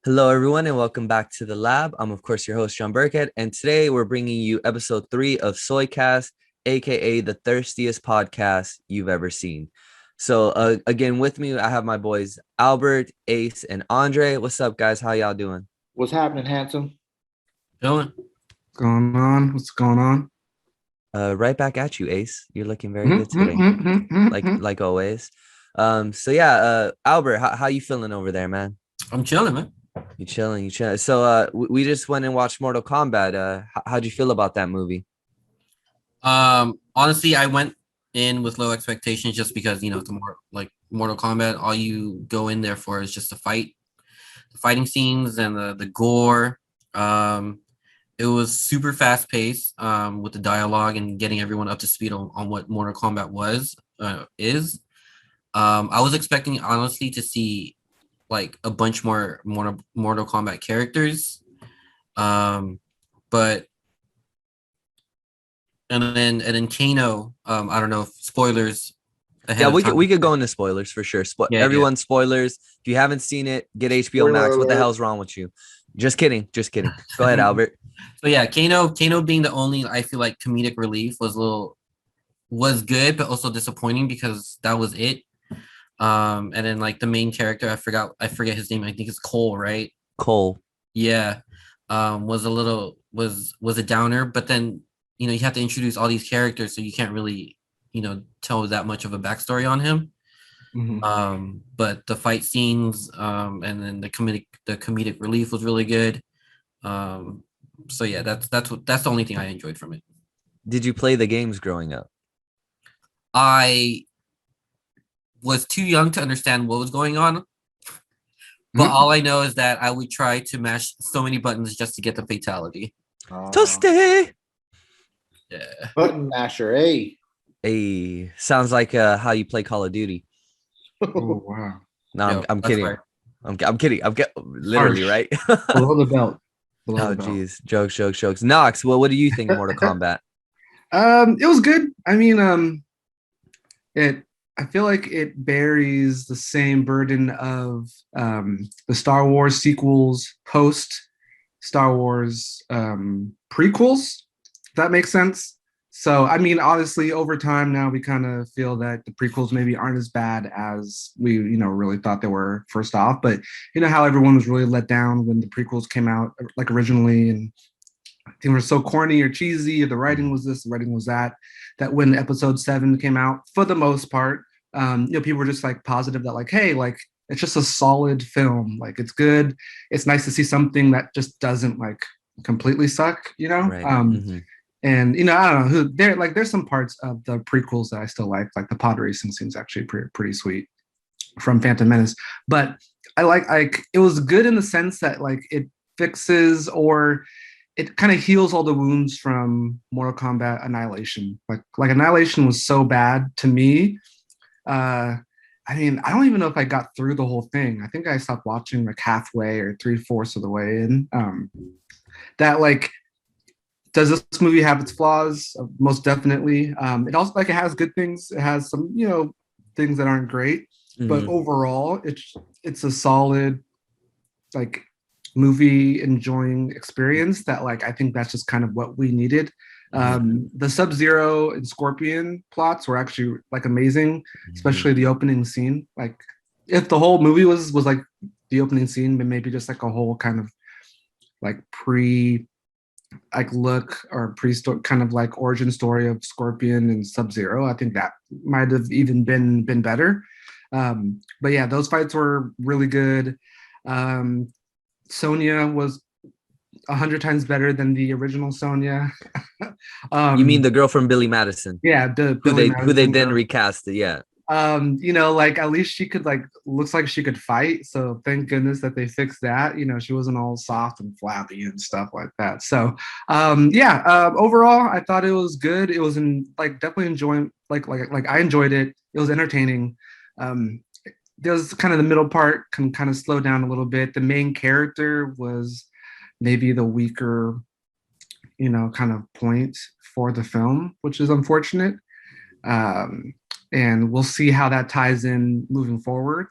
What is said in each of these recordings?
Hello, everyone, and welcome back to the lab. I'm, of course, your host, John Burkhead, and today we're bringing you episode 3 of SOYcast, aka the thirstiest podcast you've ever seen. So, again, with me, I have my boys Albert, Ace, and Andre. What's up, guys? How y'all doing? What's happening, handsome? Dylan. Going on? What's going on? Right back at you, Ace. You're looking very good today, like always. Albert, how you feeling over there, man? I'm chilling, man. You chilling? So, we just went and watched Mortal Kombat. How'd you feel about that movie? Honestly, I went in with low expectations just because it's more like Mortal Kombat. All you go in there for is just the fighting scenes and the gore. It was super fast paced with the dialogue and getting everyone up to speed on what Mortal Kombat is. I was expecting honestly to see like a bunch more Mortal Kombat characters, but and then Kano. I don't know if spoilers. Yeah, we could go into spoilers for sure. Everyone, spoilers. If you haven't seen it, get HBO Max. What the hell's wrong with you? Just kidding. Go ahead, Albert. So yeah, Kano being the only, I feel like, comedic relief was good, but also disappointing because that was it. And then like the main character, I forget his name. I think it's Cole, right? Cole. Yeah. Was a downer, but then you have to introduce all these characters, so you can't really tell that much of a backstory on him. Mm-hmm. But the fight scenes, and then the comedic relief was really good. So yeah, that's the only thing I enjoyed from it. Did you play the games growing up? I was too young to understand what was going on, but all I know is that I would try to mash so many buttons just to get the fatality. Toasty. Yeah. Button masher, hey. Hey, sounds like how you play Call of Duty. Oh wow! No, I'm kidding. Right. I'm kidding. I'm literally right. Below the belt. Oh, geez, jokes. Knox, well, what do you think of Mortal Kombat? It was good. I mean, I feel like it bears the same burden of the Star Wars sequels post Star Wars prequels. If that makes sense. So, I mean, honestly, over time now we kind of feel that the prequels maybe aren't as bad as we, really thought they were first off. But you know how everyone was really let down when the prequels came out, like originally, and I think were so corny or cheesy, or the writing was this, the writing was that. That when Episode 7 came out, for the most part, people were just like positive that like, hey, like it's just a solid film, like it's good. It's nice to see something that just doesn't like completely suck, Right. And I don't know who there. Like, there's some parts of the prequels that I still like the pod racing scene's actually pretty sweet from Phantom Menace. But I like it was good in the sense that like it fixes or it kind of heals all the wounds from Mortal Kombat Annihilation. Like Annihilation was so bad to me. I mean, I don't even know if I got through the whole thing. I think I stopped watching like halfway or 3/4 of the way in. That like. Does this movie have its flaws? Most definitely. It also like it has good things. It has some, things that aren't great, but overall, it's a solid like movie enjoying experience that like I think that's just kind of what we needed. The Sub-Zero and Scorpion plots were actually like amazing, especially the opening scene. Like if the whole movie was like the opening scene, but maybe just like a whole kind of like look or kind of like origin story of Scorpion and Sub-Zero. I think that might have even been better. But yeah, those fights were really good. Sonya was 100 times better than the original Sonya. You mean the girl from Billy Madison? Yeah, who they then recast it. Yeah. Like at least she could like looks like she could fight, so thank goodness that they fixed that. She wasn't all soft and flabby and stuff like that. So overall I thought it was good. It was definitely enjoying like I enjoyed it. It was entertaining. There's kind of the middle part can kind of slow down a little bit. The main character was maybe the weaker kind of point for the film, which is unfortunate. And we'll see how that ties in moving forward.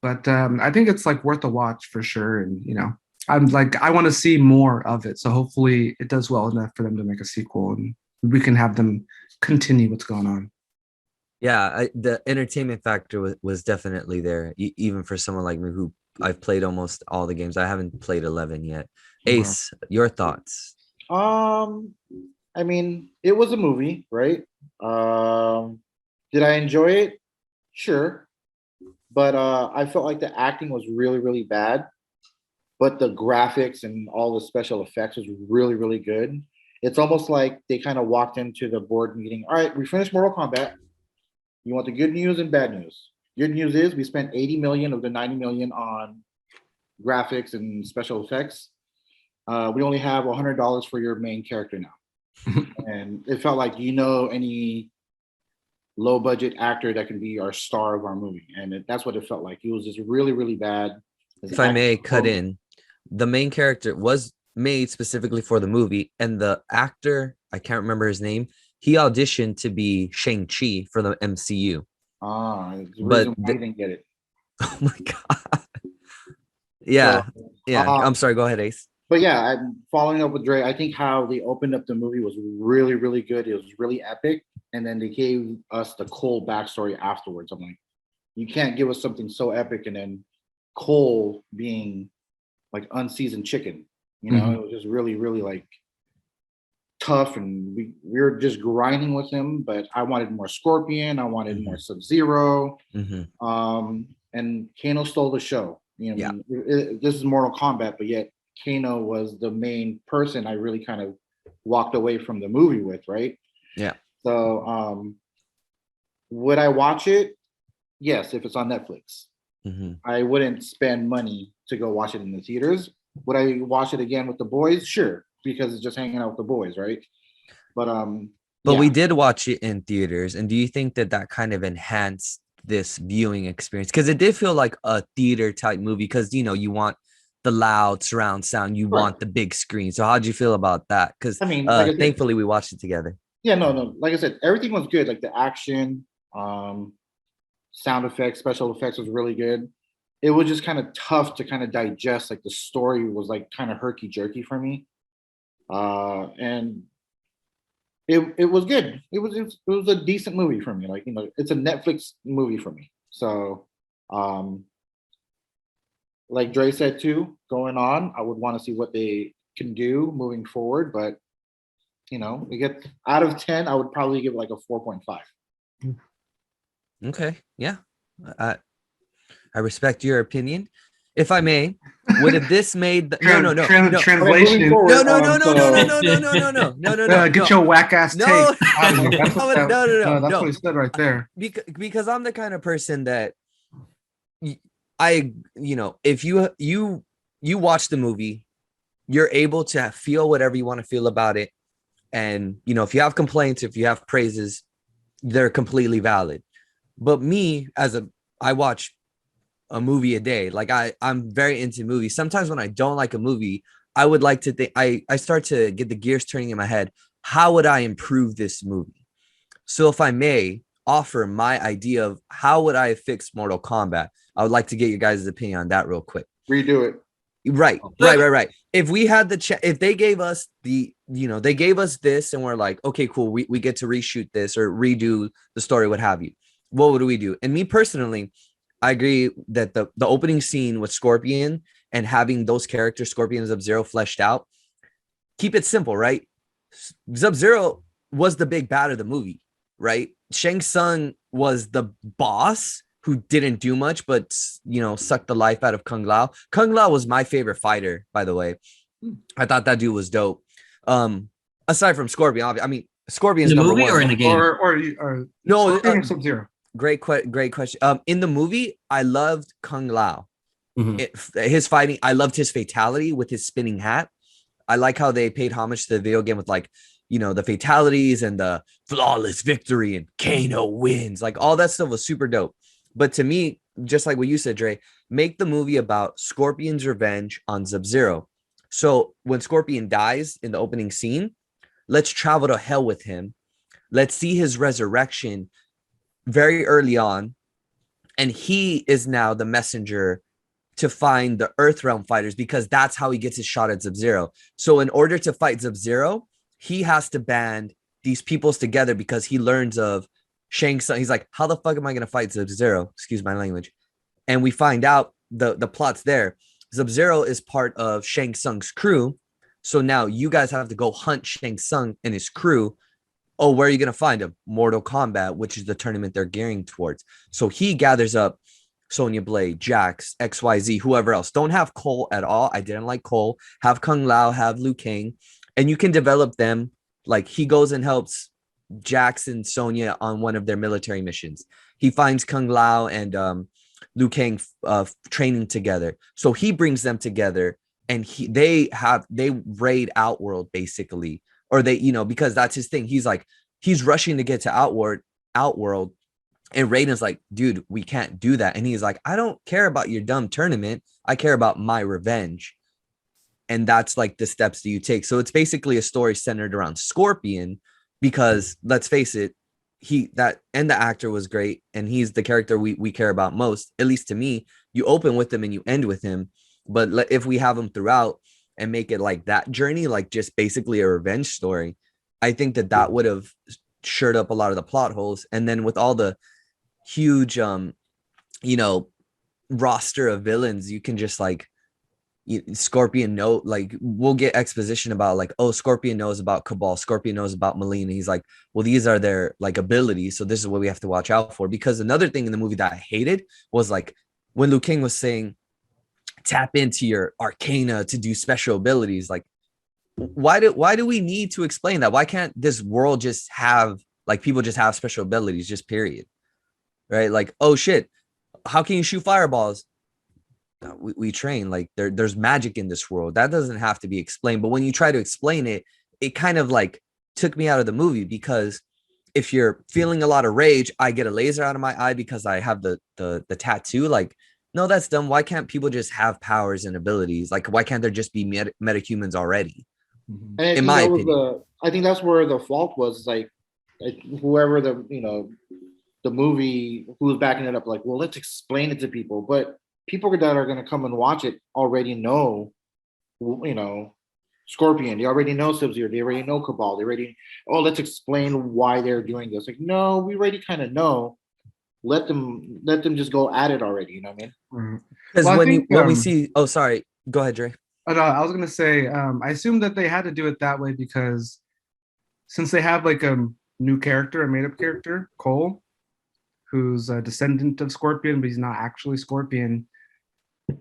But I think it's like worth a watch for sure. And I'm like I want to see more of it. So hopefully it does well enough for them to make a sequel and we can have them continue what's going on. Yeah, the entertainment factor was definitely there, even for someone like me who I've played almost all the games. I haven't played 11 yet. Ace, your thoughts? I mean, it was a movie, right? Did I enjoy it? Sure. But I felt like the acting was really, really bad. But the graphics and all the special effects was really, really good. It's almost like they kind of walked into the board meeting. All right, we finished Mortal Kombat. You want the good news and bad news. Good news is we spent 80 million of the 90 million on graphics and special effects. We only have $100 for your main character now. And it felt like any low budget actor that can be our star of our movie, and that's what it felt like. It was just really, really bad. If I may cut in, the main character was made specifically for the movie, and the actor, I can't remember his name, he auditioned to be Shang-Chi for the MCU. But I didn't get it. Oh my god. Yeah. So, I'm sorry, go ahead, Ace. But yeah, I'm following up with Dre. I think how they opened up the movie was really, really good. It was really epic. And then they gave us the Cole backstory afterwards. I'm like, you can't give us something so epic and then Cole being like unseasoned chicken. It was just really, really like tough. And we were just grinding with him. But I wanted more Scorpion. I wanted more Sub-Zero. And Kano stole the show. This is Mortal Kombat, but yet Kano was the main person I really kind of walked away from the movie with, right? Yeah. So would I watch it? Yes, if it's on Netflix. I wouldn't spend money to go watch it in the theaters. Would I watch it again with the boys? Sure, because it's just hanging out with the boys, right? But we did watch it in theaters, and do you think that kind of enhanced this viewing experience? Because it did feel like a theater type movie, because you want the loud surround sound, you want the big screen. So how'd you feel about that? Because thankfully we watched it together. Yeah, no, like I said, everything was good. Like the action, sound effects, special effects was really good. It was just kind of tough to kind of digest. Like the story was like kind of herky jerky for me, and it was good. It was a decent movie for me. Like it's a Netflix movie for me. So like Dre said too, going on, I would want to see what they can do moving forward. But we get out of 10, I would probably give it like a 4.5. Okay, yeah, I respect your opinion. If I may, would have this made translation? No. Get your whack ass tape. That's what he said right there. Because I'm the kind of person that if you watch the movie, you're able to feel whatever you want to feel about it. And, if you have complaints, if you have praises, they're completely valid. But me, I watch a movie a day. Like I'm very into movies. Sometimes when I don't like a movie, I would like to think, I start to get the gears turning in my head. How would I improve this movie? So if I may offer my idea of how would I fix Mortal Kombat, I would like to get your guys' opinion on that real quick. Redo it. Right. If we had if they gave us they gave us this and we're like, okay, cool, we get to reshoot this or redo the story, what have you, what would we do? And me personally, I agree that the opening scene with Scorpion and having those characters, Scorpion and Sub-Zero, fleshed out, keep it simple, right? Sub-Zero was the big bad of the movie, right? Shang Tsung was the boss who didn't do much, but sucked the life out of Kung Lao. Kung Lao was my favorite fighter, by the way. I thought that dude was dope. Aside from Scorpion, I mean, Scorpion's in the number movie one. or in the game, or no, Sub-Zero. Great question. In the movie, I loved Kung Lao. His fighting, I loved his fatality with his spinning hat. I like how they paid homage to the video game with the fatalities and the flawless victory and Kano wins. Like all that stuff was super dope. But to me, just like what you said, Dre, make the movie about Scorpion's revenge on Sub-Zero. So when Scorpion dies in the opening scene, let's travel to hell with him. Let's see his resurrection very early on. and he is now the messenger to find the Earth Realm fighters because that's how he gets his shot at Sub-Zero. So in order to fight Sub-Zero, he has to band these peoples together because he learns of Shang Tsung. He's like, how the fuck am I going to fight Sub-Zero? Excuse my language. And we find out the plot's there. Sub-Zero is part of Shang Tsung's crew. So now you guys have to go hunt Shang Tsung and his crew. Oh, where are you going to find him? Mortal Kombat, which is the tournament they're gearing towards. So he gathers up Sonya Blade, Jax, XYZ, whoever else. Don't have Cole at all. I didn't like Cole. Have Kung Lao, have Liu Kang, and you can develop them. Like he goes and helps Jax and Sonya on one of their military missions. He finds Kung Lao and Liu Kang training together. So he brings them together, and they raid Outworld basically, or they, because that's his thing. He's like, he's rushing to get to Outworld. And Raiden's like, dude, we can't do that. And he's like, I don't care about your dumb tournament. I care about my revenge. And that's like the steps that you take. So it's basically a story centered around Scorpion because let's face it, the actor was great. And he's the character we care about most, at least to me. You open with him and you end with him. But if we have him throughout and make it like that journey, like just basically a revenge story, I think that would have shored up a lot of the plot holes. And then with all the huge roster of villains, you can just like Scorpion we'll get exposition about like, oh, Scorpion knows about Cabal, Scorpion knows about Melina. He's like, well, these are their like abilities, so this is what we have to watch out for. Because another thing in the movie that I hated was like when Liu Kang was saying tap into your arcana to do special abilities. Like why do we need to explain that? Why can't this world just have like people just have special abilities, just period? Right? Like, oh shit, how can you shoot fireballs? We train. Like there's magic in this world. That doesn't have to be explained. But when you try to explain it, it kind of like took me out of the movie because if you're feeling a lot of rage, I get a laser out of my eye because I have the tattoo. Like, no, that's dumb. Why can't people just have powers and abilities? Like, why can't there just be metahumans already? And In my opinion, I think that's where the fault was. Like whoever the movie who was backing it up, like, well, let's explain it to people. But people that are going to come and watch it already know, Scorpion. They already know Sub-Zero. They already know Cabal. Let's explain why they're doing this. Like, no, we already kind of know. Let them just go at it already. You know what I mean? Because when we see, oh, sorry, go ahead, Dre. I was gonna say, I assume that they had to do it that way because since they have like a new character, a made-up character, Cole, who's a descendant of Scorpion, but he's not actually Scorpion.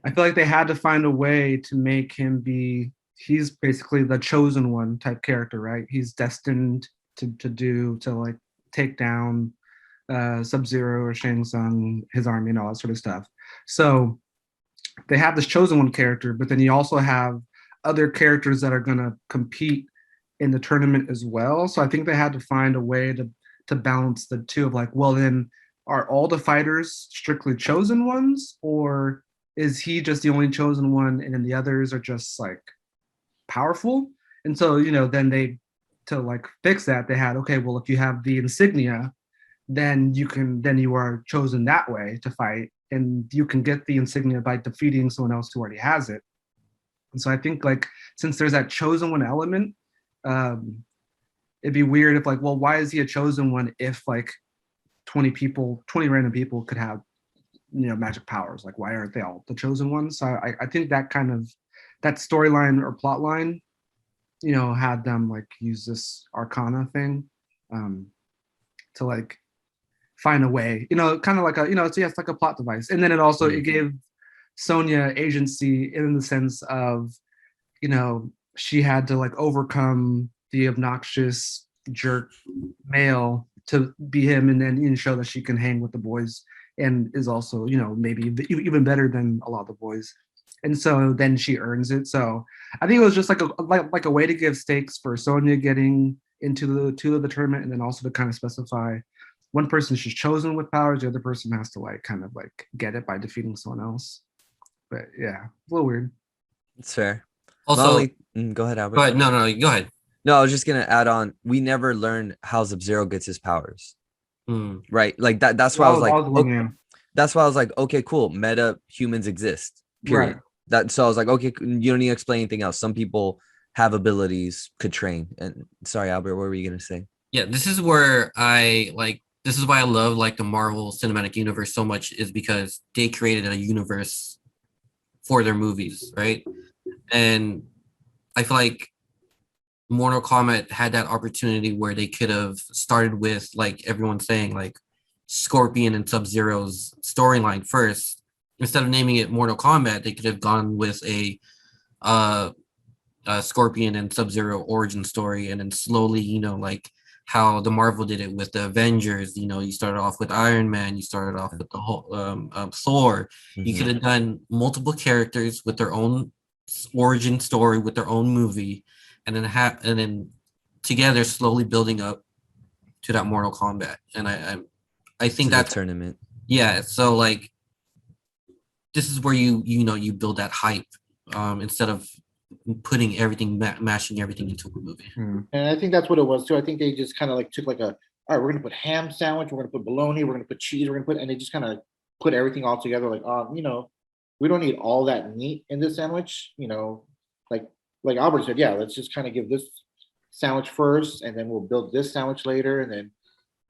I feel like they had to find a way to make him he's basically the chosen one type character, right? He's destined to like take down Sub-Zero or Shang Tsung, his army, and all that sort of stuff. So they have this chosen one character, but then you also have other characters that are going to compete in the tournament as well. So I think they had to find a way to balance the two of like, well, then are all the fighters strictly chosen ones, or is he just the only chosen one and then the others are just like powerful? And so, then to like fix that, they had, okay, well, if you have the insignia, then you are chosen that way to fight, and you can get the insignia by defeating someone else who already has it. And so I think like since there's that chosen one element, it'd be weird if like, well, why is he a chosen one if like 20 random people could have magic powers? Like, why aren't they all the chosen ones? So I think that kind of that storyline or plot line, had them like use this arcana thing to like find a way, kind of like it's like a plot device. And then it also it gave Sonya agency in the sense of, she had to like overcome the obnoxious jerk male to be him, and then show that she can hang with the boys and is also, maybe even better than a lot of the boys. And so then she earns it. So I think it was just like a way to give stakes for Sonya getting into the tournament, and then also to kind of specify one person is just chosen with powers, the other person has to like kind of like get it by defeating someone else. But yeah, a little weird. It's fair. Also, go ahead, Albert. Go ahead. No, go ahead. No, I was just gonna add on. We never learned how Sub-Zero gets his powers, right? Like that. That's why I was like, that's why I was like, okay, cool. Meta humans exist. Period. Right. That so I was like, okay, you don't need to explain anything else. Some people have abilities, could train. And sorry, Albert, what were you gonna say? Yeah, this is where I like. This is why I love like the Marvel Cinematic Universe so much, is because they created a universe for their movies, right? And I feel like Mortal Kombat had that opportunity where they could have started with, like everyone's saying, like Scorpion and Sub-Zero's storyline first. Instead of naming it Mortal Kombat, they could have gone with uh, a Scorpion and Sub-Zero origin story, and then slowly, like how the Marvel did it with the Avengers. You started off with Iron Man, you started off with the whole Thor. You could have done multiple characters with their own origin story, with their own movie, and then together slowly building up to that Mortal Kombat. And I think To the that's tournament. yeah. So like this is where you build that hype instead of putting everything mashing everything into a movie. And I think that's what it was too. I think they just kind of like took like all right, we're gonna put ham sandwich, we're gonna put bologna, we're gonna put cheese, and they just kind of put everything all together. Like, we don't need all that meat in this sandwich. Like Albert said, yeah, let's just kind of give this sandwich first, and then we'll build this sandwich later, and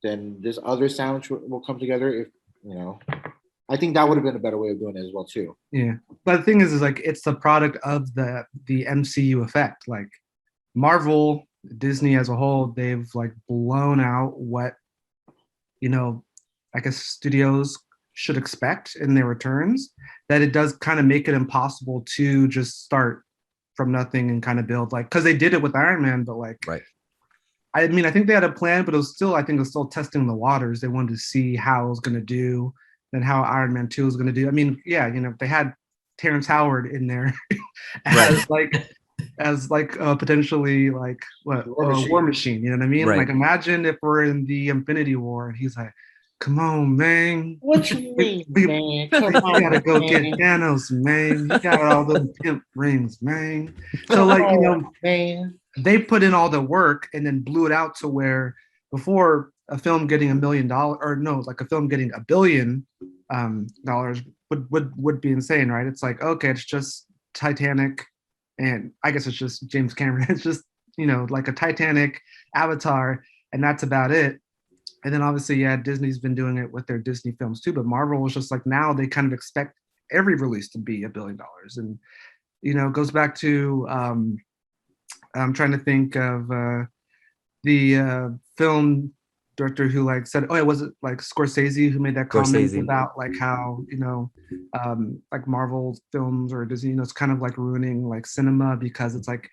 then this other sandwich will come together. If I think that would have been a better way of doing it as well too. Yeah, but the thing is like it's the product of the MCU effect. Like Marvel, Disney as a whole, they've like blown out what I guess studios should expect in their returns. That it does kind of make it impossible to just start from nothing and kind of build, like, because they did it with Iron Man, but like, right. I mean, I think they had a plan, but I think it was still testing the waters. They wanted to see how it was going to do and how Iron Man 2 was going to do. I mean, yeah, they had Terrence Howard in there as potentially like what War Machine. You know what I mean? Right. Like, imagine if we're in the Infinity War and he's like, "Come on, man. What you mean, man? Come on, you gotta go get Thanos, man. You got all those pimp rings, man." So like, man, they put in all the work and then blew it out to where before a film getting $1 million, or no, like a film getting $1 billion would be insane, right? It's like, okay, it's just Titanic, and I guess it's just James Cameron. It's just like a Titanic, Avatar, and that's about it. And then obviously, yeah, Disney's been doing it with their Disney films too, but Marvel was just like, now they kind of expect every release to be $1 billion. And, it goes back to, I'm trying to think of the film director who like said, oh, was it like Scorsese who made that comment about like how, like Marvel films or Disney, it's kind of like ruining like cinema, because it's like,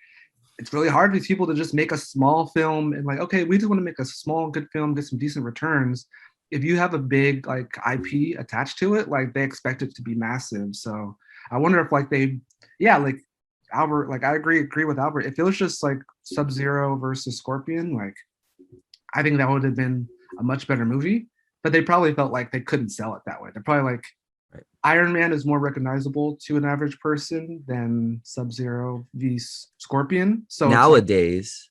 it's really hard for these people to just make a small film and like, okay, we just want to make a small, good film, get some decent returns. If you have a big like IP attached to it, like they expect it to be massive. So I wonder if like like Albert, like I agree with Albert. If it was just like Sub-Zero versus Scorpion, like I think that would have been a much better movie, but they probably felt like they couldn't sell it that way. They're probably like, Iron Man is more recognizable to an average person than Sub-Zero v Scorpion. So nowadays,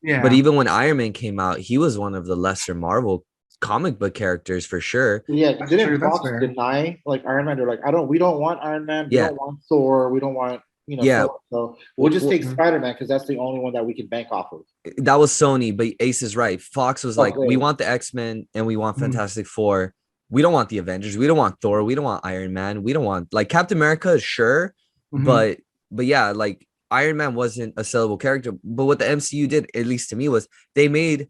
yeah. But even when Iron Man came out, he was one of the lesser Marvel comic book characters for sure. Yeah, didn't Fox deny like Iron Man? They're like, we don't want Iron Man. We don't want Thor. We don't want Thor. So we'll just take Spider-Man because that's the only one that we can bank off of. That was Sony, but Ace is right. Fox was like, we want the X-Men and we want Fantastic Four. We don't want the Avengers. We don't want Thor. We don't want Iron Man. We don't want like Captain America, sure. But yeah, like Iron Man wasn't a sellable character. But what the MCU did, at least to me, was they made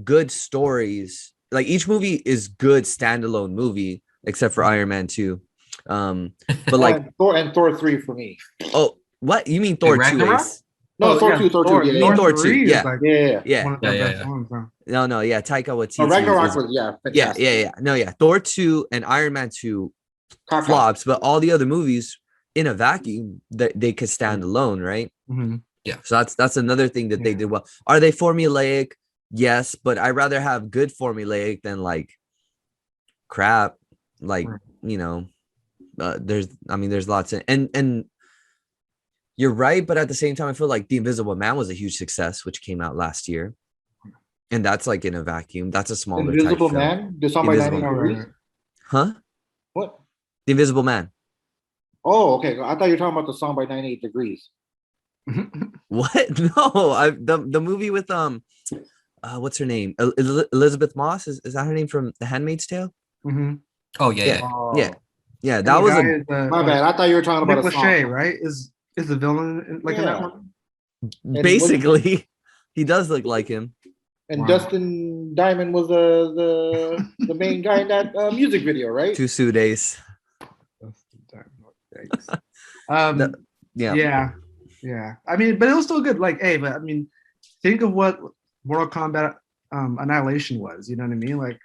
good stories. Like each movie is good standalone movie, except for Iron Man 2. But like Thor 3 for me. Oh, what? You mean Thor 2, Ace? No, Thor 2, Thor 2. You mean Thor 2, yeah. Like, yeah. No, yeah. Taika Waititi. Ragnarok was, fantastic. Yeah. No, yeah. Thor 2 and Iron Man 2 flops, but all the other movies in a vacuum, they could stand alone, right? Yeah. So that's another thing that they did well. Are they formulaic? Yes, but I'd rather have good formulaic than like crap. Like, there's lots of, and you're right, but at the same time, I feel like The Invisible Man was a huge success, which came out last year, and that's like in a vacuum. That's a smaller Invisible type Man. This on my 99 degrees. Huh? What? The Invisible Man. Oh, okay. I thought you were talking about the song by 98 Degrees. What? No, the movie with what's her name? Elizabeth Moss, is that her name from The Handmaid's Tale? Mm-hmm. Oh yeah, Yeah. yeah. Oh, Yeah, And that the was guy a is, my bad. I thought you were talking Nick about a Lachey, song. right? Is the villain in that Yeah. one? And basically he does look like him. And Wow. Dustin Diamond was the main guy in that music video, right? 2 suit ace. Yikes. The- yeah. yeah. I mean, but it was still good. Like, hey, but I mean, think of what Mortal Kombat Annihilation was. You know what I mean? Like,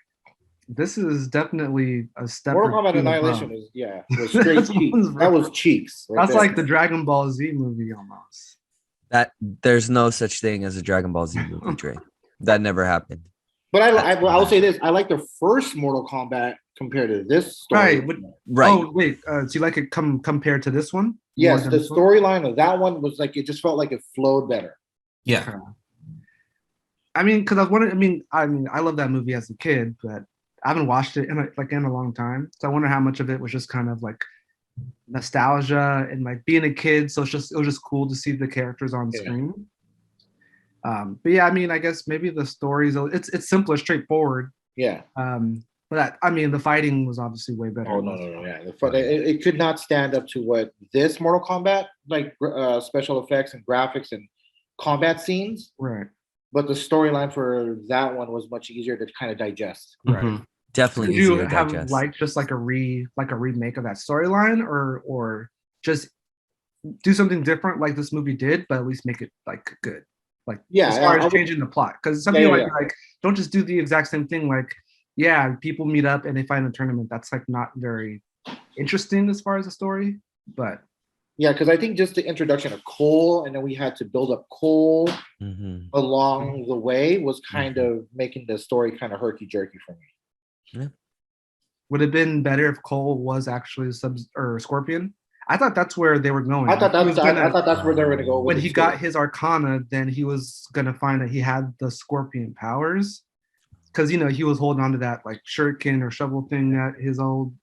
this is definitely a step. Mortal or Kombat two Annihilation above. was straight That's cheeks. one's That was cheeks. Right That's there. like the Dragon Ball Z movie almost. That there's no such thing as a Dragon Ball Z movie, Dre. That never happened. But I'll say this: I like the first Mortal Kombat compared to this story. Right. But, Right. Oh wait, so you like it compared to this one? Yes, More than the this one? storyline of that one was like it just felt like it flowed better. Yeah. I mean, because I was wondering. I love that movie as a kid, but I haven't watched it in a long time. So I wonder how much of it was just kind of like nostalgia and like being a kid. So it was just cool to see the characters on screen. But yeah, I mean, I guess maybe the stories it's simpler, straightforward. Yeah. But I mean, the fighting was obviously way better. Oh no! Yeah, it could not stand up to what this Mortal Kombat like special effects and graphics and combat scenes. Right. But the storyline for that one was much easier to kind of digest. Right. Mhm. Definitely Would easier you to have digest. liked just like a remake of that storyline, or just do something different like this movie did, but at least make it like good, like as far as changing the plot? Because some people like don't just do the exact same thing. Like, yeah, people meet up and they find a tournament. That's like not very interesting as far as the story, but yeah, because I think just the introduction of Cole, and then we had to build up Cole along the way was kind of making the story kind of herky jerky for me. Yeah. Would it have been better if Cole was actually Scorpion? I thought that's where they were going. I thought that's where they were going to go. When he got his Arcana, then he was going to find that he had the Scorpion powers, because he was holding on to that like shuriken or shovel thing that his old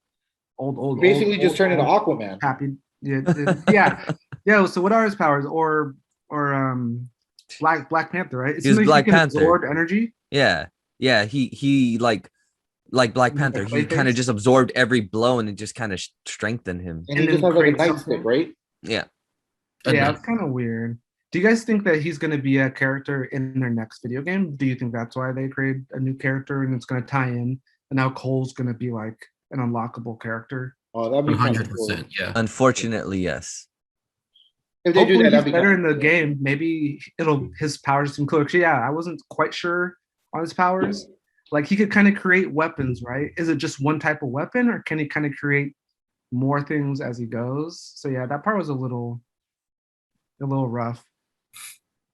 basically just turned into Aquaman. Happy, yeah. So what are his powers? Or Black Panther, right? He was Black Panther. Absorb energy. Yeah. He like Black Panther. He kind of just absorbed every blow and it just kind of strengthened him. And he just has like a nightstick, right? Yeah. Yeah, it's kind of weird. Do you guys think that he's going to be a character in their next video game? Do you think that's why they created a new character and it's going to tie in? And now Cole's going to be like an unlockable character. Oh, that'd be 100%. Cool. Yeah. Unfortunately, yes. If they Hopefully do that, he's that'd be better in the game. Maybe his powers seem cooler. Yeah, I wasn't quite sure on his powers. Like he could kind of create weapons, right? Is it just one type of weapon, or can he kind of create more things as he goes? So yeah, that part was a little rough.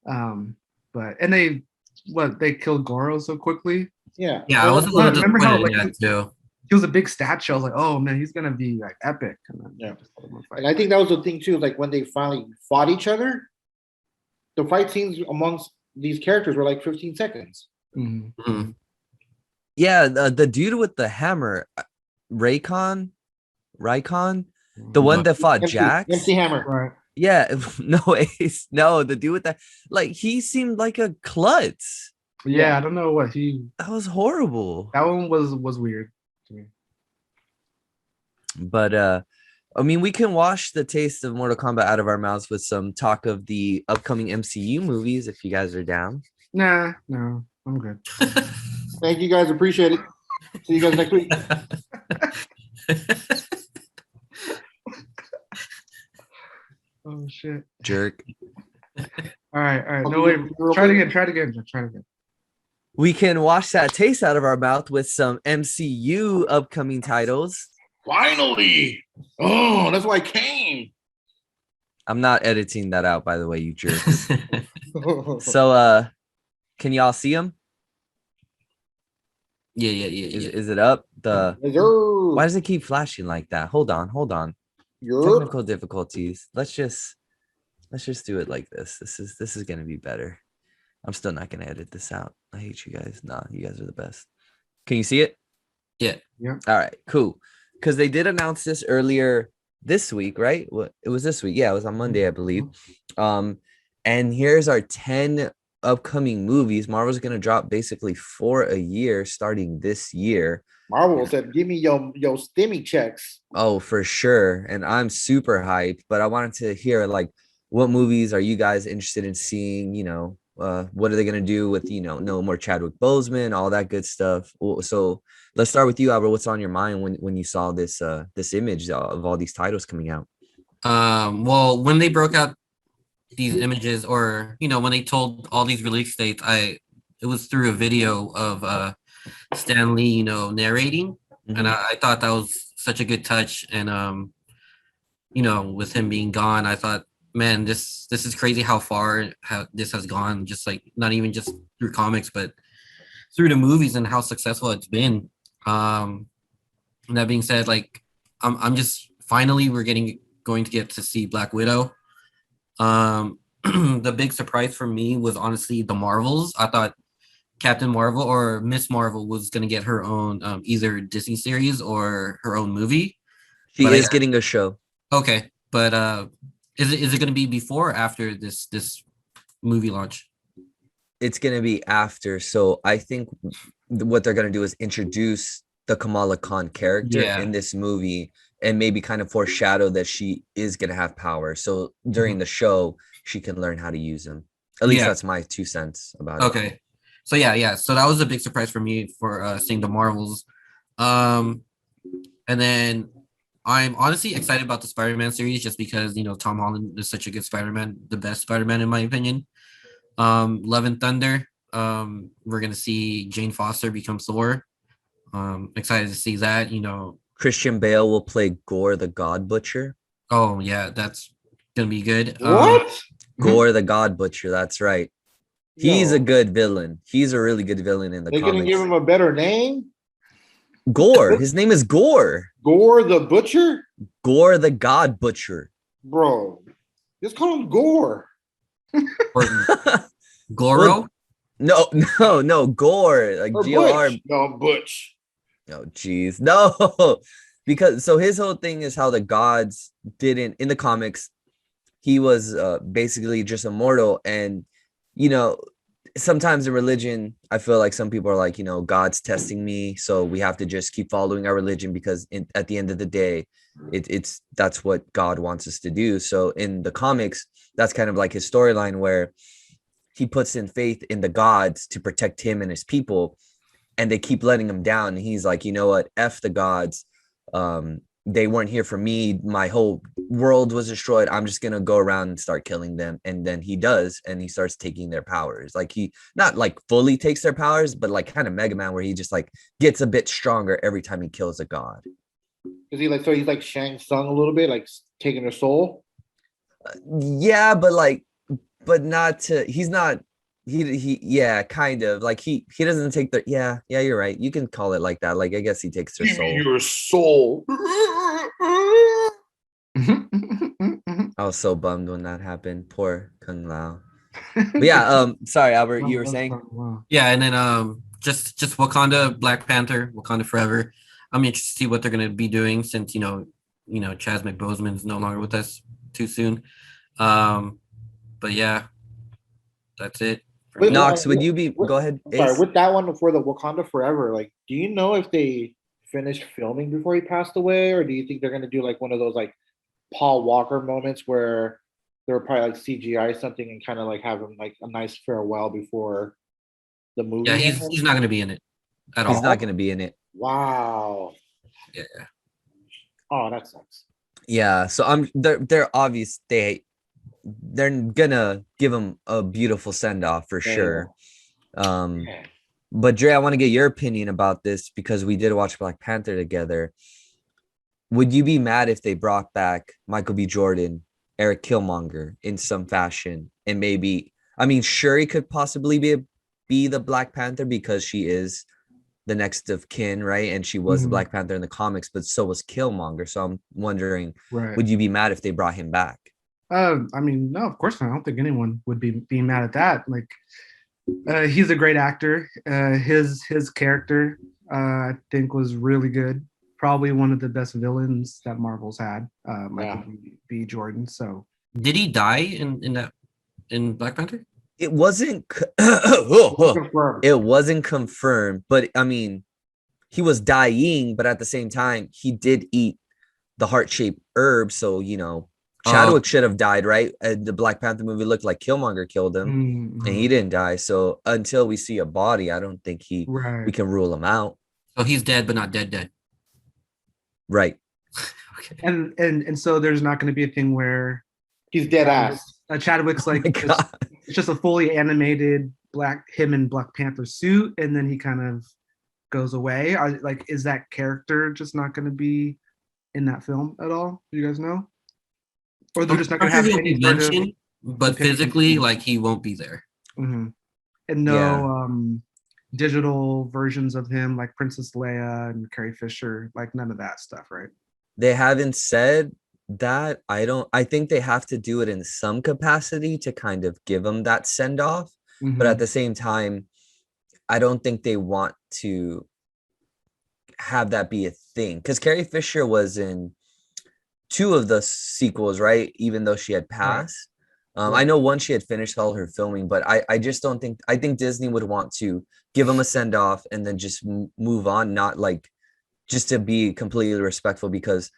But they killed Goro so quickly. Yeah. Yeah, I was a little Remember disappointed how, in that too. He was a big statue. I was like, oh man, he's gonna be like epic. And I think that was the thing too. Like when they finally fought each other, the fight scenes amongst these characters were like 15 seconds. Mhm. Yeah, the dude with the hammer, Raycon, the one that fought Jax. MC Hammer. Right. Yeah, no, the dude with that, like he seemed like a klutz. Yeah, I don't know what that was horrible. That one was weird to me. But I mean, we can wash the taste of Mortal Kombat out of our mouths with some talk of the upcoming MCU movies, if you guys are down. Nah, no, I'm good. Thank you guys, appreciate it. See you guys next week. Oh shit. Jerk. All right. No, wait. Try it again. We can wash that taste out of our mouth with some MCU upcoming titles. Finally. Oh, that's why I came. I'm not editing that out, by the way, you jerks. So can y'all see them? Yeah. Is it up? Why does it keep flashing like that? Hold on. Technical difficulties. Let's just do it like this. This is gonna be better. I'm still not gonna edit this out. I hate you guys. Nah, you guys are the best. Can you see it? Yeah. All right, cool. because they did announce this earlier this week, right? It was this week. Yeah, it was on Monday, I believe. And here's our 10 upcoming movies. Marvel's gonna drop basically 4 a year starting this year. Marvel said, "Give me your stimmy checks." Oh, for sure. And I'm super hyped, but I wanted to hear like what movies are you guys interested in seeing? What are they gonna do with no more Chadwick Boseman, all that good stuff. So let's start with you, Albert. What's on your mind when you saw this image of all these titles coming out? Well, when they broke out these images, or when they told all these release dates, it was through a video of Stan Lee, narrating, and I thought that was such a good touch. And with him being gone, I thought, man, this is crazy how far how this has gone. Just like not even just through comics, but through the movies and how successful it's been. And that being said, like I'm just finally we're going to get to see Black Widow. The big surprise for me was honestly the Marvels. I thought Captain Marvel or Miss Marvel was going to get her own either Disney series or her own movie. She is getting a show. Okay, but is it going to be before or after this movie launch? It's going to be after. So I think what they're going to do is introduce the Kamala Khan character in this movie and maybe kind of foreshadow that she is going to have power. So during the show, she can learn how to use them. At least that's my 2 cents about it. Okay. So yeah. So that was a big surprise for me for seeing the Marvels. And then I'm honestly excited about the Spider-Man series just because, Tom Holland is such a good Spider-Man, the best Spider-Man in my opinion. Love and Thunder. We're going to see Jane Foster become Thor. Excited to see that, Christian Bale will play Gore the God Butcher. Oh, yeah, that's going to be good. What? Gore the God Butcher, that's right. He's a good villain. He's a really good villain in the comics. They're going to give him a better name? Gore. His name is Gore. Gore the Butcher? Gore the God Butcher. Bro, just call him Gore. Goro? No, Gore. Like G-O-R. No, Butch. Oh, geez. No. Because so his whole thing is how the gods didn't, in the comics, he was basically just immortal. And, sometimes in religion, I feel like some people are like, God's testing me. So we have to just keep following our religion because at the end of the day, that's what God wants us to do. So in the comics, that's kind of like his storyline where he puts in faith in the gods to protect him and his people, and they keep letting him down. And he's like, you know what? F the gods. They weren't here for me. My whole world was destroyed. I'm just going to go around and start killing them. And then he does. And he starts taking their powers. Like he not like fully takes their powers, but like kind of Mega Man where he just like gets a bit stronger every time he kills a god. Is he like, so he's like Shang Tsung a little bit, like taking their soul? Yeah, but not to, he's not, yeah, kind of like he doesn't take the, yeah, you're right. You can call it like that. Like, I guess he takes their soul. Your soul. I was so bummed when that happened. Poor Kung Lao. But yeah, sorry, Albert, you were saying? Yeah, and then just Wakanda, Black Panther, Wakanda Forever. I'm interested to see what they're gonna be doing since Chaz McBoseman is no longer with us too soon. But yeah, that's it. Knox, would you be go ahead? Sorry, with that one for the Wakanda Forever, like, do you know if they finished filming before he passed away, or do you think they're gonna do like one of those like Paul Walker moments where they're probably like CGI something and kind of like have him like a nice farewell before the movie? Yeah, he's not gonna be in it at all. He's not gonna be in it. Wow. Yeah. Oh, that sucks. Yeah, so they're obvious they're gonna give him a beautiful send-off for sure. But Dre, I want to get your opinion about this because we did watch Black Panther together. Would you be mad if they brought back Michael B. Jordan, Eric Killmonger in some fashion, and maybe, I mean, Shuri could possibly be the Black Panther because she is the next of kin, right? And she was the Black Panther in the comics, but so was Killmonger. So I'm wondering, would you be mad if they brought him back? I mean, no, of course not. I don't think anyone would be mad at that. Like, he's a great actor. His character, I think, was really good probably one of the best villains that Marvel's had, Yeah. Michael B. Jordan. So Did he die in Black Panther? It wasn't Confirmed. it wasn't confirmed, but I mean, he was dying, but at the same time, he did eat the heart-shaped herb, so Chadwick should have died, right? And the Black Panther movie looked like Killmonger killed him, and he didn't die. So until we see a body, I don't think we right. can rule him out. So he's dead, but not dead. Right. Okay. And so there's not going to be a thing where He's dead ass. Chadwick's like Oh my God. it's just a fully animated him in Black Panther suit, and then he kind of goes away. Is that character just not going to be in that film at all? Do you guys know? Or they're just not going to have He'll any be sort of mentioned, but depiction. physically, like he won't be there. And no digital versions of him like Princess Leia and Carrie Fisher, like none of that stuff, right? They haven't said that. I think they have to do it in some capacity to kind of give him that send off. But at the same time, I don't think they want to have that be a thing, because Carrie Fisher was in 2 of the sequels, right? Even though she had passed. I know one she had finished all her filming, but I just don't think, I think Disney would want to give him a send off and then just move on, not like just to be completely respectful, because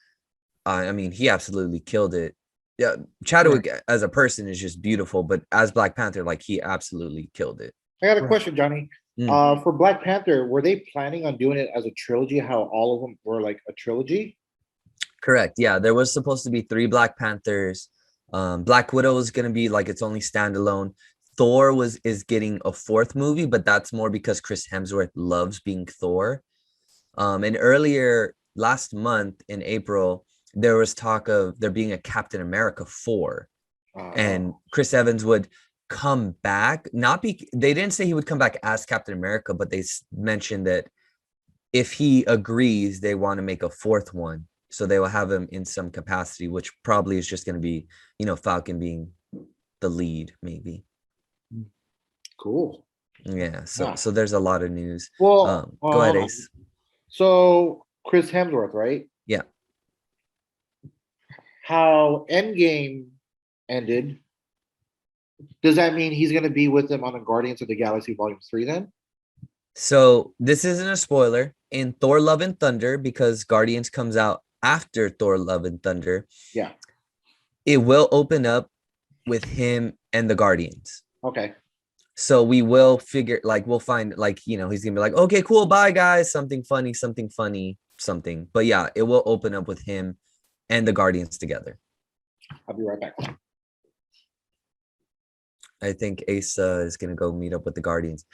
I mean, he absolutely killed it. Yeah, Chadwick as a person is just beautiful, but as Black Panther, like he absolutely killed it. I got a question, Johnny. For Black Panther, were they planning on doing it as a trilogy? How all of them were like a trilogy? Correct. Yeah, there was supposed to be 3 Black Panthers. Black Widow is going to be like its only standalone. Thor is getting a 4th movie, but that's more because Chris Hemsworth loves being Thor. And earlier last month in April, there was talk of there being a Captain America 4, and Chris Evans would come back. They didn't say he would come back as Captain America, but they mentioned that if he agrees, they want to make a 4th one. So they will have him in some capacity, which probably is just going to be, Falcon being the lead, maybe. Cool. Yeah. So there's a lot of news. Well, Go ahead, Ace. So Chris Hemsworth, right? Yeah. How Endgame ended, does that mean he's going to be with them on the Guardians of the Galaxy Volume 3 then? So this isn't a spoiler. In Thor Love and Thunder, because Guardians comes out after Thor Love and Thunder, it will open up with him and the Guardians. Okay. So we will figure, like, we'll find, like, he's gonna be like, okay, cool, bye guys, something funny. But yeah, it will open up with him and the Guardians together. I'll be right back. I think Ace is gonna go meet up with the Guardians.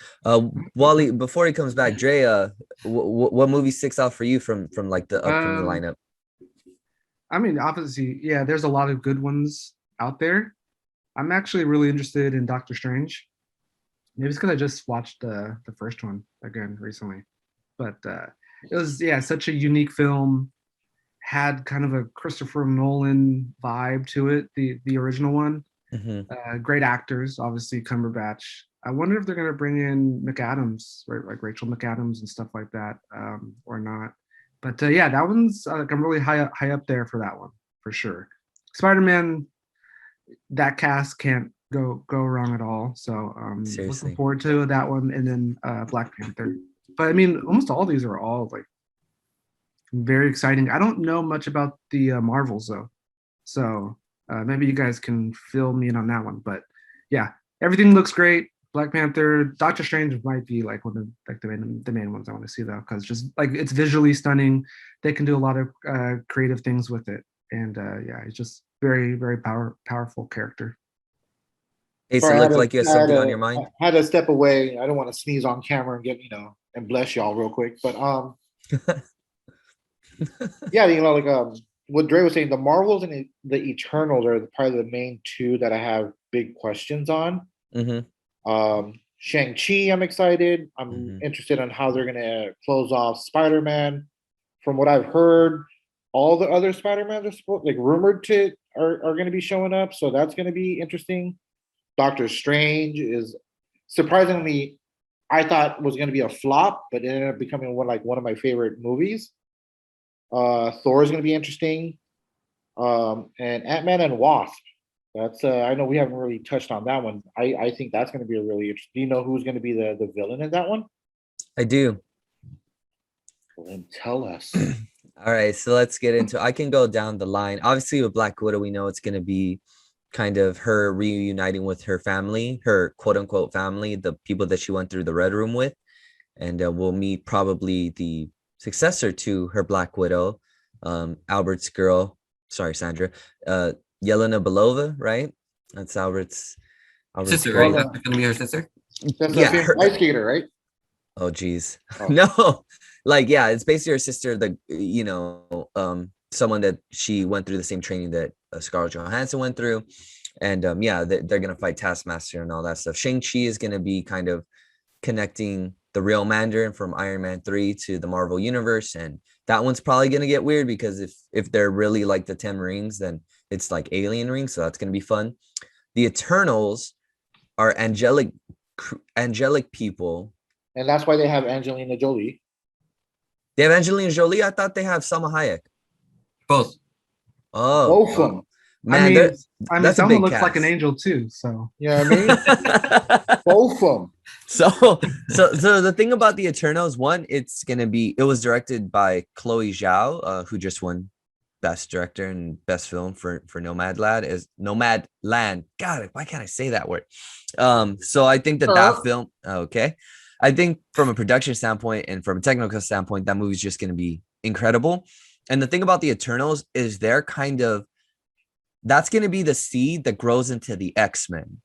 Wally, before he comes back, Drea, what movie sticks out for you from like the upcoming lineup? I mean, obviously, yeah, there's a lot of good ones out there. I'm actually really interested in Doctor Strange. Maybe it's because I just watched the first one again recently, but it was such a unique film. Had kind of a Christopher Nolan vibe to it, the original one. Great actors, obviously Cumberbatch. I wonder if they're going to bring in McAdams, right, like Rachel McAdams and stuff like that, or not. But that one's I'm really high up there for that one for sure. Spider-Man, that cast can't go wrong at all. So looking forward to that one, and then Black Panther. But I mean, almost all these are all like very exciting. I don't know much about the Marvels though, so maybe you guys can fill me in on that one. But yeah, everything looks great. Black Panther, Doctor Strange might be like one of like the main ones I want to see though, because just like it's visually stunning. They can do a lot of creative things with it, and it's just very very powerful character. Ace, it looked like you had something on your mind. I had to step away. I don't want to sneeze on camera and get and bless y'all real quick. But what Dre was saying, the Marvels and the Eternals are probably the main 2 that I have big questions on. Shang-Chi, I'm excited. I'm interested on how they're gonna close off Spider-Man. From what I've heard, all the other Spider-Man are rumored to are gonna be showing up, so that's gonna be interesting. Doctor Strange is surprisingly, I thought was gonna be a flop, but it ended up becoming one of my favorite movies. Thor is going to be interesting. And Ant-Man and Wasp. That's I know we haven't really touched on that one. I think that's going to be a really interesting. Do you know who's going to be the villain in that one? I do. Well, then tell us. All right, so let's get into. I can go down the line. Obviously, with Black Widow, we know it's going to be kind of her reuniting with her family, her quote unquote family, the people that she went through the Red Room with, and we'll meet probably the successor to her Black Widow, Albert's girl. Sorry, Sandra. Yelena Belova, right? That's Albert's Sister, girl. right? That's gonna be her sister. That's Yeah, the her- ice skater, right? Oh geez. Oh. No. Like yeah, it's basically her sister, someone that she went through the same training that Scarlett Johansson went through. And yeah, they're gonna fight Taskmaster and all that stuff. Shang-Chi is gonna be kind of connecting the real Mandarin from Iron Man 3 to the Marvel universe. And that one's probably gonna get weird because if they're really like the 10 rings, then it's like alien rings. So that's gonna be fun. The Eternals are angelic people. And that's why they have Angelina Jolie. They have Angelina Jolie. I thought they have Salma Hayek. Both. Oh, Both of them. I mean, that's a Selma big looks like an cast. angel too. So You know what I mean? Both of them. So the thing about the Eternals, one, it was directed by Chloe Zhao, who just won Best Director and Best Film for Nomadland. God, why can't I say that word? So I think that film, okay. I think from a production standpoint and from a technical standpoint, that movie's just going to be incredible. And the thing about the Eternals is that's going to be the seed that grows into the X-Men.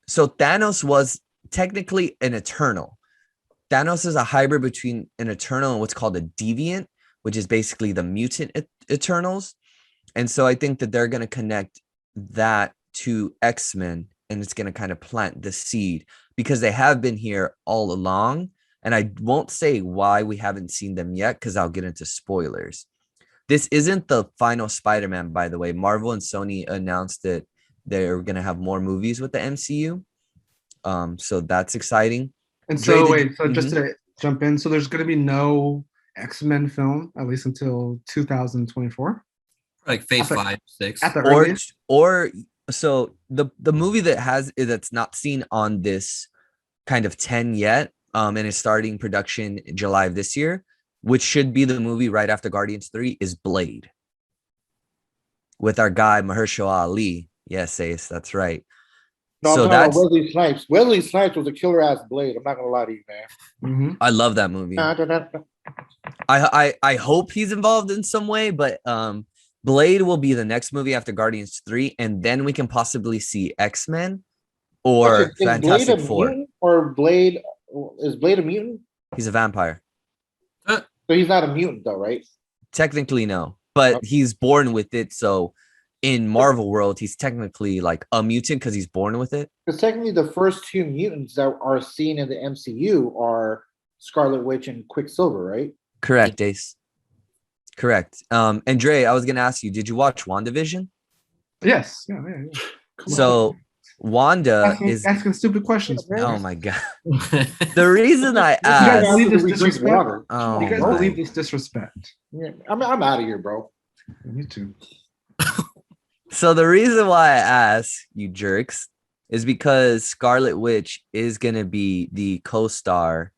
So Thanos was technically an Eternal. Thanos is a hybrid between an Eternal and what's called a Deviant, which is basically the mutant Eternals. And so I think that they're going to connect that to X-Men, and it's going to kind of plant the seed because they have been here all along. And I won't say why we haven't seen them yet because I'll get into spoilers. This isn't the final Spider-Man, by the way. Marvel and Sony announced that they're going to have more movies with the MCU. So that's exciting. and Dre, so did wait, you- so just to jump in, so there's going to be no X-Men film at least until 2024 Like phase At the- 5, 6. at the or earliest. or so the movie that's not seen on this kind of 10 yet, and is starting production in July of this year, which should be the movie right after Guardians 3, is Blade with our guy Mahershala Ali. Yes, Ace, that's right. No, So I'm talking about that's Wesley Snipes. Wesley Snipes was a killer ass Blade. I'm not gonna lie to you, man. Mhm. I love that movie. I hope he's involved in some way, but Blade will be the next movie after Guardians 3, and then we can possibly see X-Men or Is Blade Fantastic a Four. mutant or Blade? Is Blade a mutant? He's a vampire. So he's not a mutant though, right? Technically, no, but he's born with it. So in Marvel world, he's technically like a mutant because he's born with it. Because technically, the first two mutants that are seen in the MCU are Scarlet Witch and Quicksilver, right? Correct, Ace. Correct. And Dre, I was gonna ask you, did you watch WandaVision? Yes. Yeah. So Wanda is asking stupid questions. oh my god. The reason I You guys asked believe this We drink disrespect? water. oh You guys my. believe this disrespect? Yeah, I'm out of here, bro. Me too. So the reason why I ask you jerks is because Scarlet Witch is gonna be the co-star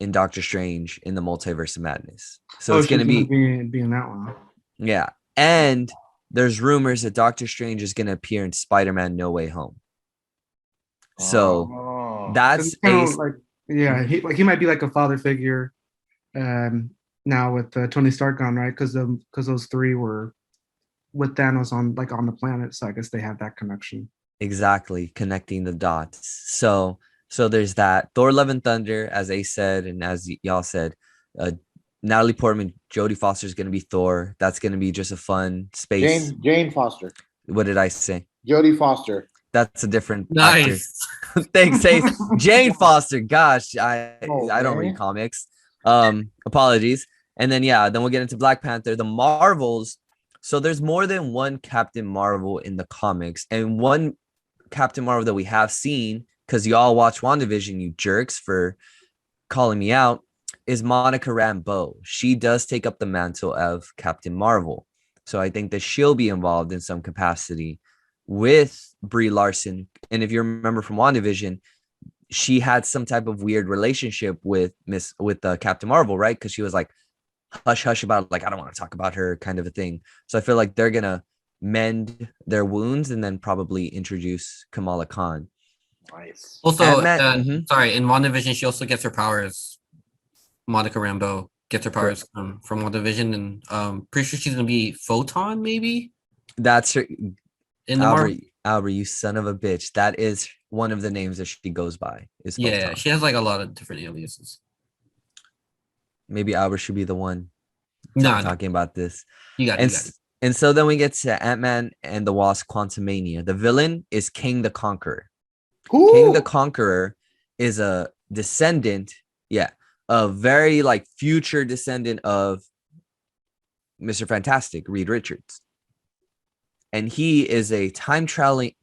in Doctor Strange in the Multiverse of Madness. So it's she's gonna be be in that one. yeah. And there's rumors that Doctor Strange is gonna appear in Spider-Man No Way Home. So Oh. that's It's kind a of like he might be like a father figure now with Tony Stark gone, right? Because those three were with Thanos on the planet, so I guess they have that connection. exactly connecting the dots. So there's that. Thor: Love and Thunder, as Ace said, and as y'all said, Natalie Portman, Jodie Foster is going to be Thor. That's going to be just a fun space. Jane Foster, What did I say? Jodie Foster. That's a different actor. Nice. Thanks, Ace. Jane Foster. Gosh, I Oh, don't man. read comics. Apologies. And then we'll get into Black Panther. The Marvels. So there's more than one Captain Marvel in the comics, and one Captain Marvel that we have seen, because y'all watch WandaVision, you jerks, for calling me out. is Monica Rambeau. She does take up the mantle of Captain Marvel. So I think that she'll be involved in some capacity with Brie Larson. And if you remember from WandaVision, she had some type of weird relationship with Captain Marvel, right? Because she was like hush hush about like I don't want to talk about her kind of a thing. So I feel like they're gonna mend their wounds and then probably introduce Kamala Khan. Nice. Also, Ant-Man, sorry, in WandaVision, she also gets her powers. Monica Rambeau gets her powers from WandaVision, and pretty sure she's gonna be Photon, maybe That's her. in the Marvel. Albert, you son of a bitch. That is one of the names that she goes by. Is Yeah, Photon. she has like a lot of different aliases. Maybe Albert should be the one No, talking about this. you got it. And so then we get to Ant-Man and the Wasp: Quantumania. The villain is King the Conqueror. Who? King the Conqueror is a descendant, a very like future descendant of Mr. Fantastic, Reed Richards. And he is a time traveling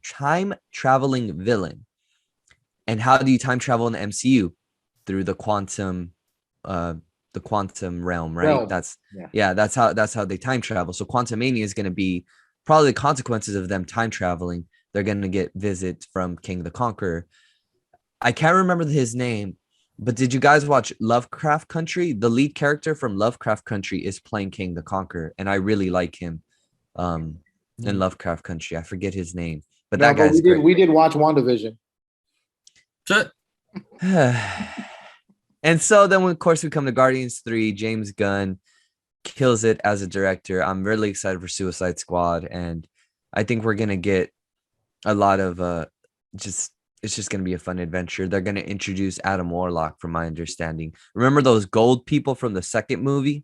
villain. And how do you time travel in the MCU? Through the quantum realm, right? That's how they time travel. So Quantumania is going to be probably the consequences of them time traveling. They're going to get visits from King the Conqueror. I can't remember his name, but did you guys watch Lovecraft Country? The lead character from Lovecraft Country is playing King the Conqueror, and I really like him in Lovecraft Country. I forget his name, but that guy's great. We did watch WandaVision. And so then, of course, we come to Guardians 3. James Gunn kills it as a director. I'm really excited for Suicide Squad, and I think we're going to get a lot of it's just going to be a fun adventure. They're going to introduce Adam Warlock, from my understanding. Remember those gold people from the second movie?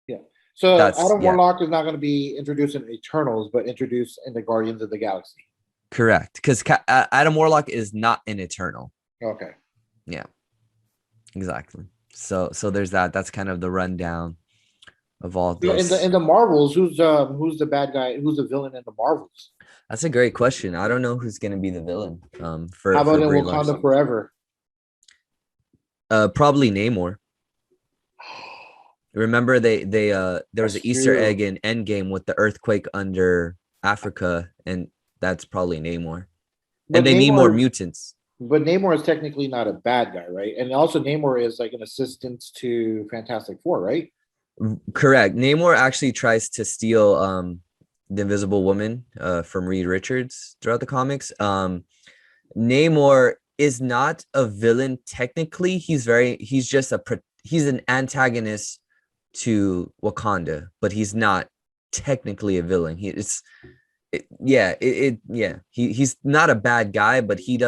Yeah. So Adam Warlock is not going to be introduced in Eternals, but introduced in the Guardians of the Galaxy. Correct. Because Adam Warlock is not an Eternal. Okay. Yeah. Exactly. So there's that. That's kind of the rundown of all this. In the Marvels, who's the bad guy? Who's the villain in the Marvels? That's a great question. I don't know who's going to be the villain. How about in Wakanda Forever? Probably Namor. Remember there was an Easter egg in Endgame with the earthquake under Africa, and that's probably Namor. And they need more mutants. But Namor is technically not a bad guy, right? And also Namor is like an assistant to Fantastic Four, right? Correct. Namor actually tries to steal the Invisible Woman from Reed Richards throughout the comics. Namor is not a villain technically. He's an antagonist to Wakanda, but he's not technically a villain. He's not a bad guy, but he's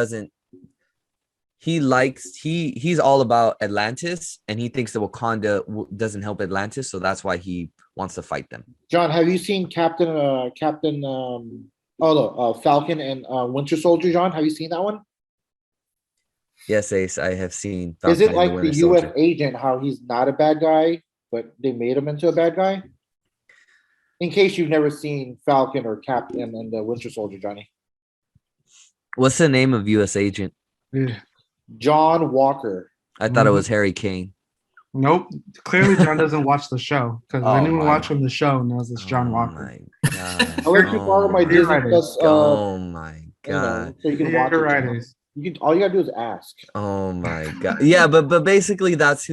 all about Atlantis, and he thinks that Wakanda doesn't help Atlantis, so that's why he wants to fight them. John, have you seen Falcon and Winter Soldier? John, have you seen that one? Yes, Ace, I have seen Falcon. Is it like the U.S. agent, how he's not a bad guy, but they made him into a bad guy? In case you've never seen Falcon or Captain and the Winter Soldier, Johnny. What's the name of U.S. agent? John Walker. I thought it was Harry Kane. Nope. Clearly, John doesn't watch the show, because anyone watching the show knows it's John Walker. My God. I'll let you borrow my Disney Plus. Oh my God. So you can watch it. All you gotta do is ask. Oh my God. Yeah, but basically that's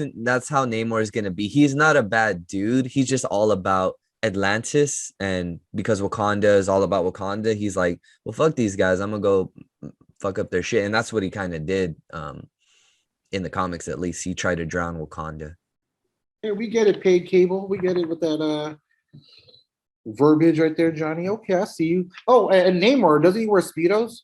how Namor is gonna be. He's not a bad dude. He's just all about Atlantis, and because Wakanda is all about Wakanda, he's like, well, fuck these guys. I'm gonna go fuck up their shit, and that's what he kind of did. In the comics, at least, he tried to drown Wakanda. Yeah, we get it, paid cable. We get it with that verbiage right there, Johnny. Okay, I see you. Oh, and Namor, doesn't he wear Speedos?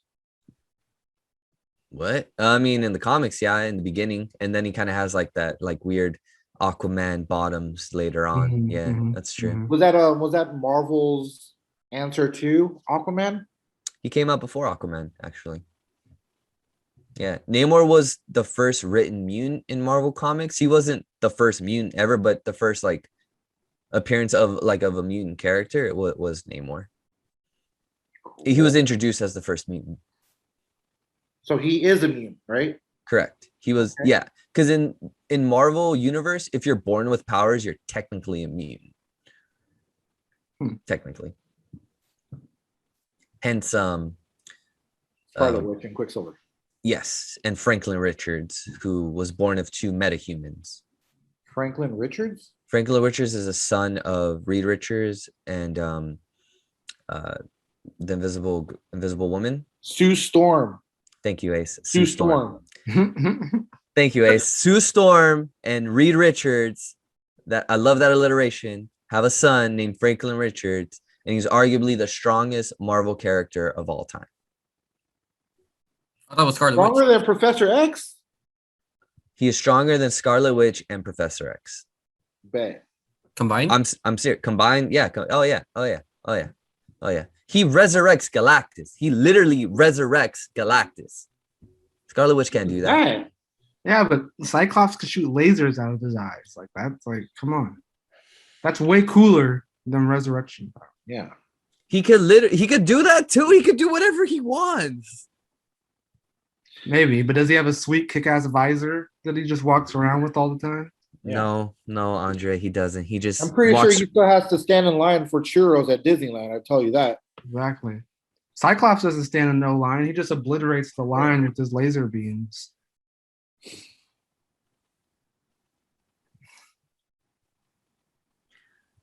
What? I mean, in the comics, yeah, in the beginning, and then he kind of has like that, like weird Aquaman bottoms later on. That's true. Was that Marvel's answer to Aquaman? He came out before Aquaman, actually. Yeah, Namor was the first written mutant in Marvel Comics. He wasn't the first mutant ever, but the first like appearance of a mutant character. It was Namor. He was introduced as the first mutant. So he is a mutant, right? Correct. He was, yeah, Because in Marvel universe, if you're born with powers, you're technically immune. Technically. Hence, Scarlet Witch and Quicksilver. yes, and Franklin Richards, who was born of 2 metahumans. Franklin Richards? Franklin Richards is a son of Reed Richards and the Invisible Woman. Sue Storm. Thank you, Ace. Sue Storm. Thank you, Ace. Sue Storm and Reed Richards. That I love that alliteration. Have a son named Franklin Richards, and he's arguably the strongest Marvel character of all time. I thought it was Scarlet Stronger Witch. than Professor X? He is stronger than Scarlet Witch and Professor X. Bet. Combined? I'm serious. Combined, yeah. Oh yeah. He resurrects Galactus. He literally resurrects Galactus. Scarlet Witch can't do that. Right. Yeah, but Cyclops could shoot lasers out of his eyes. Like that's like, come on. That's way cooler than resurrection power. Yeah. He could do that too. He could do whatever he wants. Maybe, but does he have a sweet kick-ass visor that he just walks around with all the time? Yeah. No, Andre, he doesn't. He just I'm pretty sure walks. he still has to stand in line for churros at Disneyland. I tell you that. Exactly. Cyclops doesn't stand in no line. He just obliterates the line with his laser beams.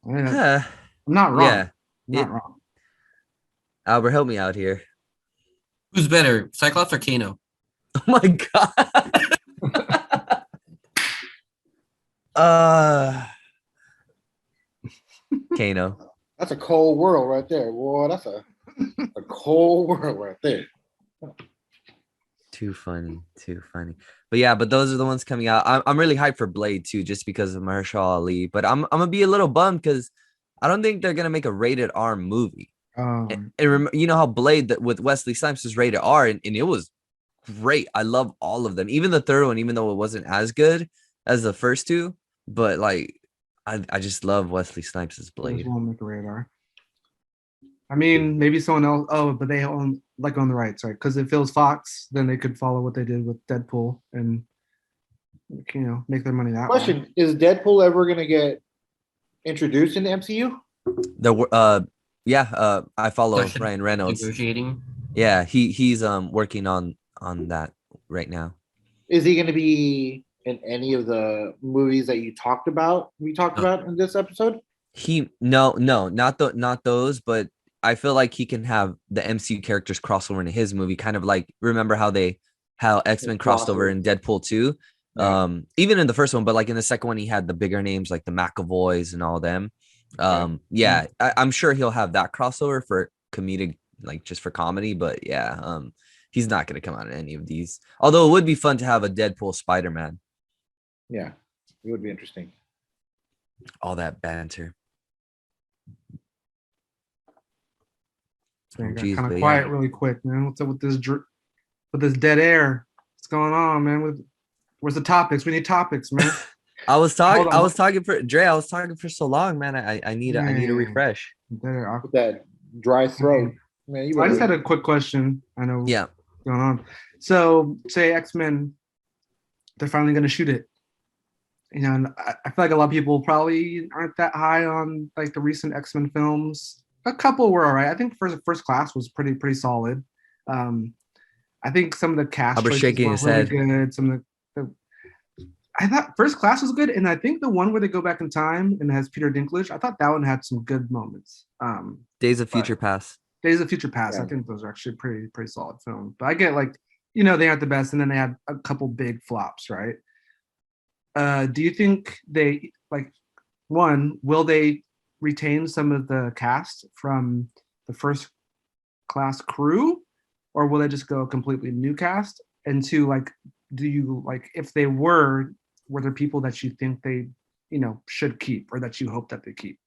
I'm Huh. not wrong. Yeah. I'm not wrong. Albert, help me out here. Who's better, Cyclops or Kano? Oh my god. Kano. That's a cold world right there. Boy, that's a cold world right there. Too funny. But yeah, but those are the ones coming out. I'm really hyped for Blade too, just because of Mahershala Ali. But I'm gonna be a little bummed because I don't think they're gonna make a rated R movie. And you know how Blade that with Wesley Snipes was rated R, and it was great. I love all of them, even the third one, even though it wasn't as good as the first two. But like, I just love Wesley Snipes as Blade. Won't make a radar. I mean, maybe someone else. Oh, but they own the rights, right? Because if it was Fox, then they could follow what they did with Deadpool and make their money that way. Question: is Deadpool ever gonna get introduced in the MCU? I follow Question. Ryan Reynolds. Negotiating. Yeah, he's working on that right now. Is he gonna be in any of the movies that we talked about in this episode? No, not those, but I feel like he can have the MCU characters crossover into his movie, kind of like remember how X-Men crossed over in Deadpool 2. Yeah. Even in the first one, but like in the second one, he had the bigger names like the McAvoys and all them. I'm sure he'll have that crossover for comedic, like just for comedy, but yeah, he's not going to come out in any of these. Although it would be fun to have a Deadpool Spider-Man. Yeah, it would be interesting. All that banter. Kind of quiet really quick, man. What's up with this dead air? What's going on, man? Where's the topics? We need topics, man. I was talking for Dre. I was talking for so long, man. I need a refresh. With that dry throat, man. I just had a quick question. I know. Yeah. What's going on? So, say X-Men, they're finally going to shoot it. And I feel like a lot of people probably aren't that high on like the recent X-Men films. A couple were all right. I think first class was pretty solid. I think some of the cast Albert shaking his really head. good. Some of I thought first class was good, and I think the one where they go back in time and has Peter Dinklage, I thought that one had some good moments. Days of Future Past. Days of Future Past. Yeah. I think those are actually pretty solid films. But I get like they aren't the best, and then they had a couple big flops, right? Do you think they will they retain some of the cast from the first class crew, or will they just go completely new cast? And two, do you if they were there people that you think they should keep or that you hope that they keep?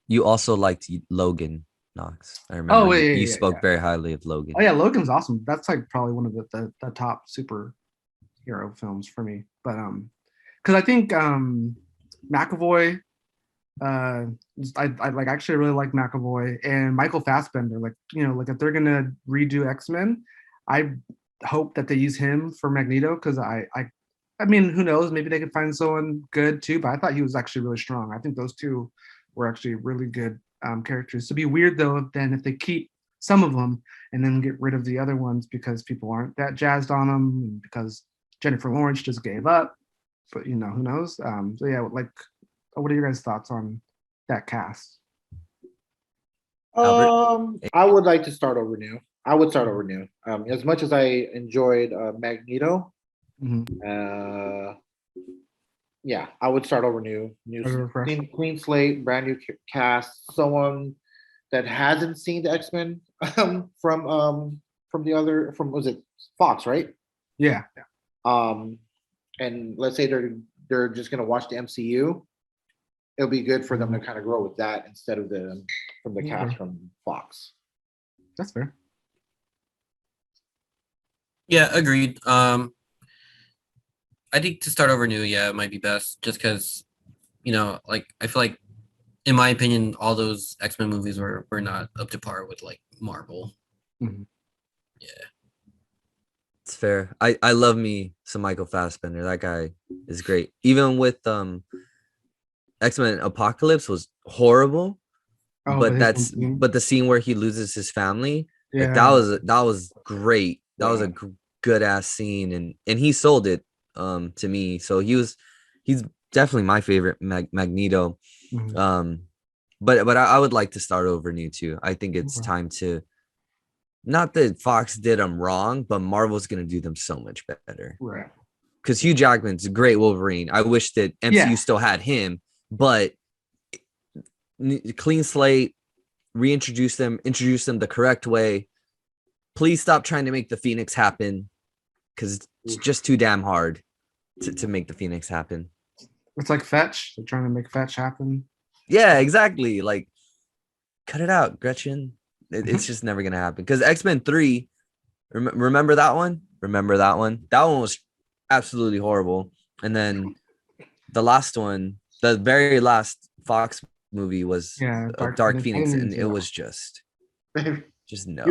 You also liked Logan Knox. I remember you spoke very highly of Logan. Oh yeah, Logan's awesome. That's probably one of the top superhero films for me. But because I think McAvoy, I actually really like McAvoy and Michael Fassbender. If they're gonna redo X-Men, I hope that they use him for Magneto because I I mean, who knows? Maybe they could find someone good too. But I thought he was actually really strong. I think those two were actually really good characters. It'd be weird though, then if they keep some of them and then get rid of the other ones because people aren't that jazzed on them because Jennifer Lawrence just gave up. But who knows? So yeah, like, what are your guys' thoughts on that cast? Albert? I would like to start over new. I would start over new. As much as I enjoyed Magneto, Mhm. yeah, I would start over new. As a refresh. Clean slate, brand new cast. Someone that hasn't seen the X Men from the other from was it Fox, right? Yeah. And let's say they're just gonna watch the MCU. It'll be good for them to kind of grow with that instead of from the cast from Fox. That's fair. Yeah, agreed. I think to start over new, yeah, it might be best just because, like I feel like, in my opinion, all those X-Men movies were not up to par with like Marvel. Mhm. Yeah. It's fair. I love me some Michael Fassbender. That guy is great. Even with X-Men Apocalypse was horrible, Oh, but but the scene where he loses his family, like yeah. that was great. That was a good ass scene, and he sold it to me. So he's definitely my favorite Magneto. Mhm. But I would like to start over new too. I think it's time to, not that Fox did them wrong, but Marvel's gonna do them so much better. Right. Because Hugh Jackman's a great Wolverine. I wish that MCU still had him, but clean slate, introduce them the correct way. Please stop trying to make the Phoenix happen, because it's just too damn hard to make the Phoenix happen. It's like Fetch. They're trying to make Fetch happen. Yeah, exactly. Like, cut it out, Gretchen. It's just never gonna happen. Because X-Men 3, remember that one? Remember that one? That one was absolutely horrible. And then the last one, the very last Fox movie was Dark Phoenix, and it was just no.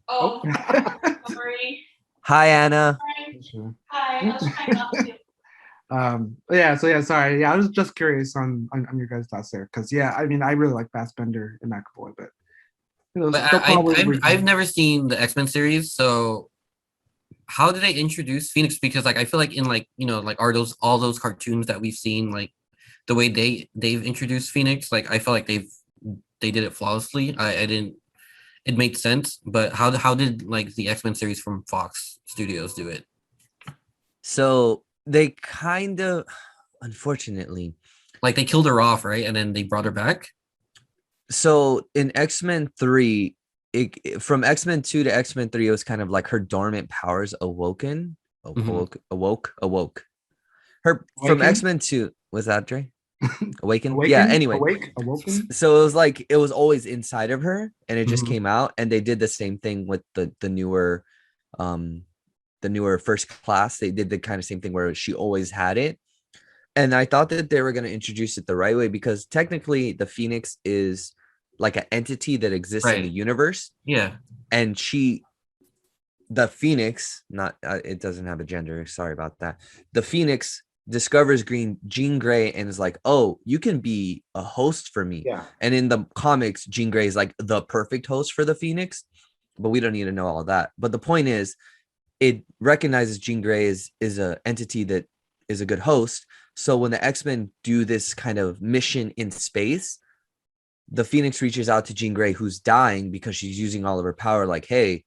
Oh, sorry. Hi, Anna. Hi. I was trying not to. Sorry. Yeah, I was just curious on your guys' thoughts there. Because I mean, I really like Fassbender and McAvoy, but But I've never seen the X-Men series, so how did they introduce Phoenix? Because like I feel like in like like are those all those cartoons that we've seen, like the way they've introduced Phoenix, like I feel like they did it flawlessly. I didn't. It made sense, but how did like the X-Men series from Fox Studios do it? So they kind of, unfortunately, like they killed her off, right? And then they brought her back. So in X-Men 3, from X-Men 2 to X-Men 3, it was kind of like her dormant powers awoken. Awoke. Her from X-Men 2, was that Dre? Awakened? Yeah, anyway. Awoken? So it was always inside of her, and it just came out, and they did the same thing with the newer First Class. They did the kind of same thing where she always had it. And I thought that they were going to introduce it the right way, because technically the Phoenix is like an entity that exists in the universe. Yeah. And the Phoenix, not it doesn't have a gender. Sorry about that. The Phoenix discovers Jean Grey and is like, oh, you can be a host for me. Yeah. And in the comics, Jean Grey is like the perfect host for the Phoenix, but we don't need to know all that. But the point is, it recognizes Jean Grey is an entity that is a good host. So when the X-Men do this kind of mission in space, the Phoenix reaches out to Jean Grey, who's dying because she's using all of her power. Like, hey,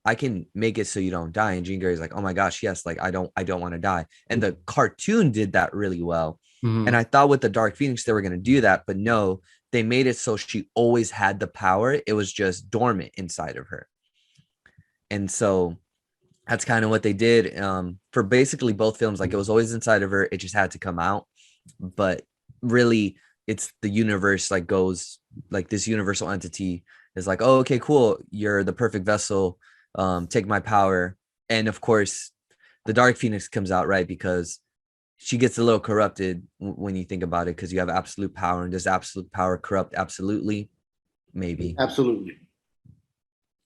I can make it so you don't die. And Jean Grey's like, oh my gosh, yes, like I don't want to die. And the cartoon did that really well. And I thought with the Dark Phoenix they were going to do that, but no, they made it so she always had the power. It was just dormant inside of her. And so that's kind of what they did for basically both films. Like, it was always inside of her. It just had to come out. But really, it's the universe, like, goes like this universal entity is like, oh, okay, cool. You're the perfect vessel. Take my power. And of course, the Dark Phoenix comes out, right? Because she gets a little corrupted when you think about it, because you have absolute power. And does absolute power corrupt absolutely? Maybe. Absolutely.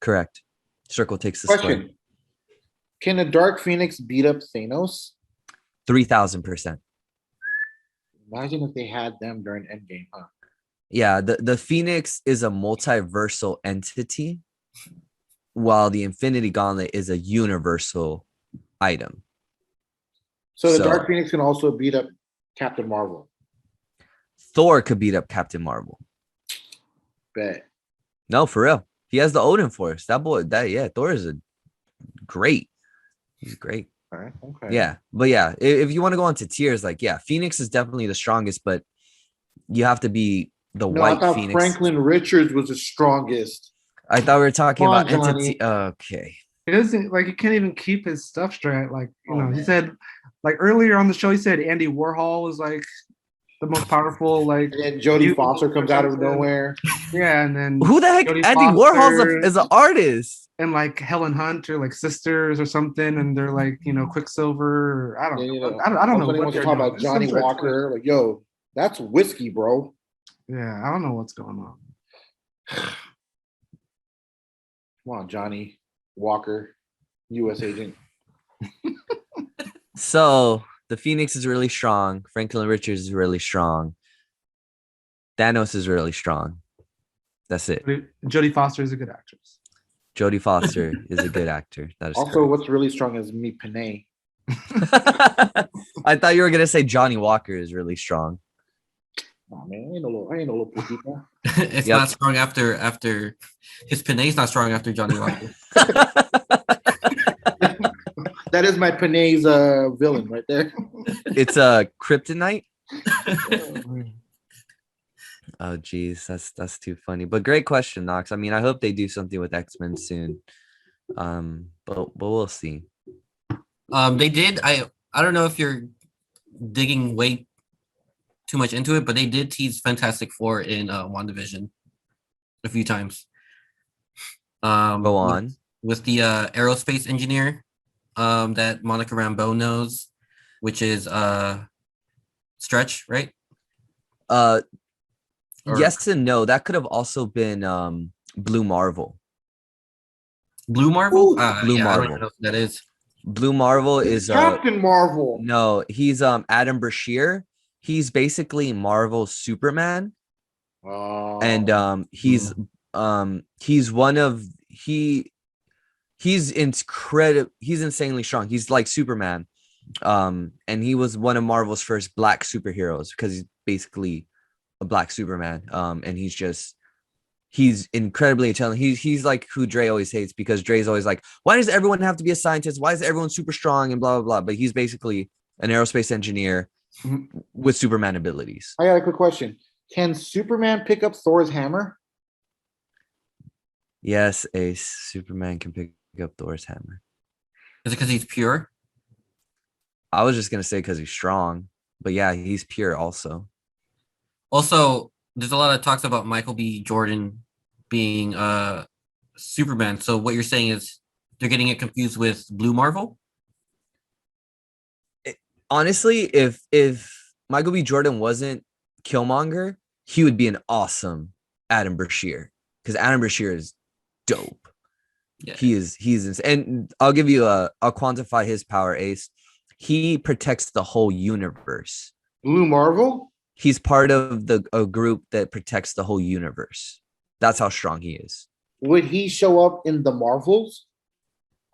Correct. Circle takes the Question. square. Can a Dark Phoenix beat up Thanos? 3,000%. Imagine if they had them during Endgame, huh? Yeah, the Phoenix is a multiversal entity, while the Infinity Gauntlet is a universal item. So the So- Dark Phoenix can also beat up Captain Marvel. Thor could beat up Captain Marvel. Bet. No, for real. He has the Odin Force. That boy, Thor is great. He's great. All right. Okay. Yeah. But yeah, if you want to go into tiers, like, yeah, Phoenix is definitely the strongest, but you have to be the No, I white thought Phoenix. Franklin Richards was the strongest. I thought we were talking Come on, about entity. Johnny. Okay. He doesn't like he can't even keep his stuff straight. Like, you Oh, know, he man. said like earlier on the show, he said Andy Warhol was like the most powerful, like And then Jodie you- Foster comes out of something. nowhere. Yeah, and then Who the heck? Jodie Andy Foster Warhol's is an artist. and like Helen Hunt are like sisters or something, and they're like, you know, Quicksilver. Or, I don't Yeah, know. you know. I don't know Somebody what wants to they're talk doing. about It's Johnny some sort of- Walker. Like, yo, that's whiskey, bro. Yeah, I don't know what's going on. Come on, Johnny Walker, U.S. agent. So the Phoenix is really strong. Franklin Richards is really strong. Thanos is really strong. That's it. Jodie Foster is a good actress. Jodie Foster is a good actor. That is Also, what's really strong is me Panay. correct. I thought you were gonna say Johnny Walker is really strong. Oh man, I ain't no little putita. It's Yep. not strong after his Pinay's not strong after Johnny Walker. That is my Panay's villain right there. It's a kryptonite. Oh geez, that's too funny. But great question, Knox. I mean, I hope they do something with X-Men soon. But we'll see. They did. I don't know if you're digging way too much into it, but they did tease Fantastic Four in WandaVision a few times. Go on. With the aerospace engineer that Monica Rambeau knows, which is Stretch, right? Or- Yes and no. That could have also been Blue Marvel. Blue Marvel. Blue yeah, I don't Marvel. even know who that is. Blue Marvel is Captain Marvel. no, he's Adam Brashear. He's basically Marvel's Superman. Oh. And he's one of he's incredible. He's insanely strong. He's like Superman. And he was one of Marvel's first black superheroes because he's basically a black Superman. And he's incredibly intelligent. He's like who Dre always hates, because Dre's always like, why does everyone have to be a scientist? Why is everyone super strong and blah blah blah? But he's basically an aerospace engineer with Superman abilities. I got a quick question. Can Superman pick up Thor's hammer? Yes, Ace. Superman can pick up Thor's hammer. Is it because he's pure? I was just gonna say because he's strong, but yeah, he's pure also. Also, there's a lot of talks about Michael B. Jordan being Superman. So what you're saying is they're getting it confused with Blue Marvel? Honestly, if Michael B. Jordan wasn't Killmonger, he would be an awesome Adam Brashear, because Adam Brashear is dope. Yeah. He's insane. And I'll quantify his power, Ace. He protects the whole universe. Blue Marvel? He's part of a group that protects the whole universe. That's how strong he is. Would he show up in the Marvels?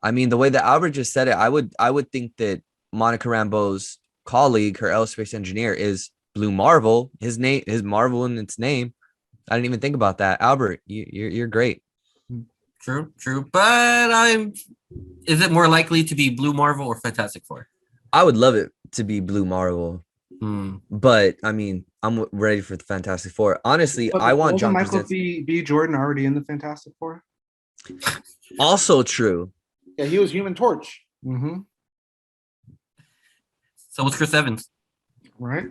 I mean, the way that Albert just said it, I would think that Monica Rambeau's colleague, her aerospace engineer, is Blue Marvel. His Marvel in its name. I didn't even think about that. Albert, you're great. True. But is it more likely to be Blue Marvel or Fantastic Four? I would love it to be Blue Marvel, but I mean, I'm ready for the Fantastic Four. Honestly, But I want wasn't John Michael Krasinski. B. Jordan already in the Fantastic Four? Also true. Yeah, he was Human Torch. Mm-hmm. So what's Chris Evans? Right.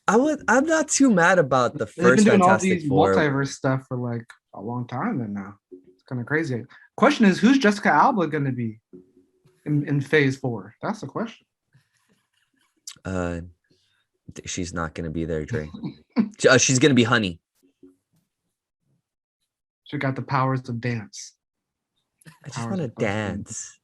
I'm not too mad about the They've been first doing all Fantastic these Four. multiverse stuff for like a long time then now. It's kind of crazy. Question is, who's Jessica Alba going to be in Phase 4? That's the question. She's not gonna be there, Dre. She's gonna be Honey. She got the powers of dance. I just want to dance.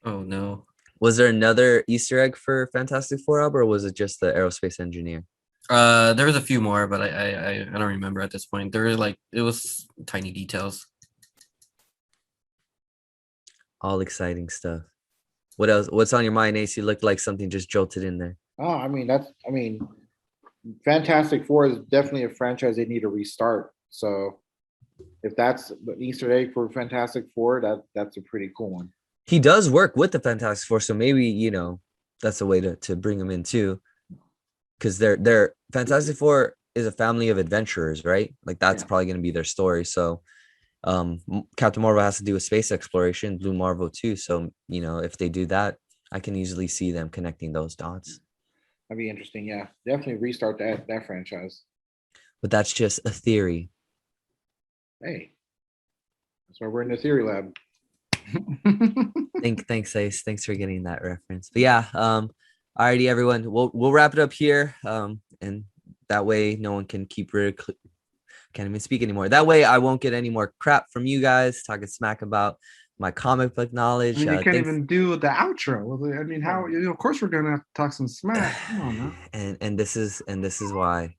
Oh no. Was there another Easter egg for Fantastic Four, Albert, or was it just the aerospace engineer? There was a few more, but I don't remember at this point. There were like it was tiny details. All exciting stuff. What else? What's on your mind, Ace? You looked like something just jolted in there. Oh, I mean, Fantastic Four is definitely a franchise they need to restart. So if that's the Easter egg for Fantastic Four, that's a pretty cool one. He does work with the Fantastic Four, so maybe that's a way to bring him in too, because they're Fantastic Four is a family of adventurers, right? Like that's Yeah. probably going to be their story. So Captain Marvel has to do a space exploration, Blue Marvel too. So if they do that, I can easily see them connecting those dots. That'd be interesting. Yeah, definitely restart that franchise. But that's just a theory. Hey, that's why we're in the theory lab. Thanks, Ace. Thanks for getting that reference. But yeah, alrighty, everyone. We'll wrap it up here. And that way no one can can't even speak anymore. That way I won't get any more crap from you guys talking smack about my comic book knowledge. I mean, you can't Thanks. even do the outro. I mean, how? Of course, we're gonna have to talk some smack. Come on, man. And this is why.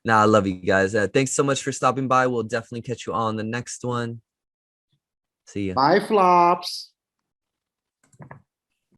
Nah, I love you guys. Thanks so much for stopping by. We'll definitely catch you on the next one. See ya. Bye, flops.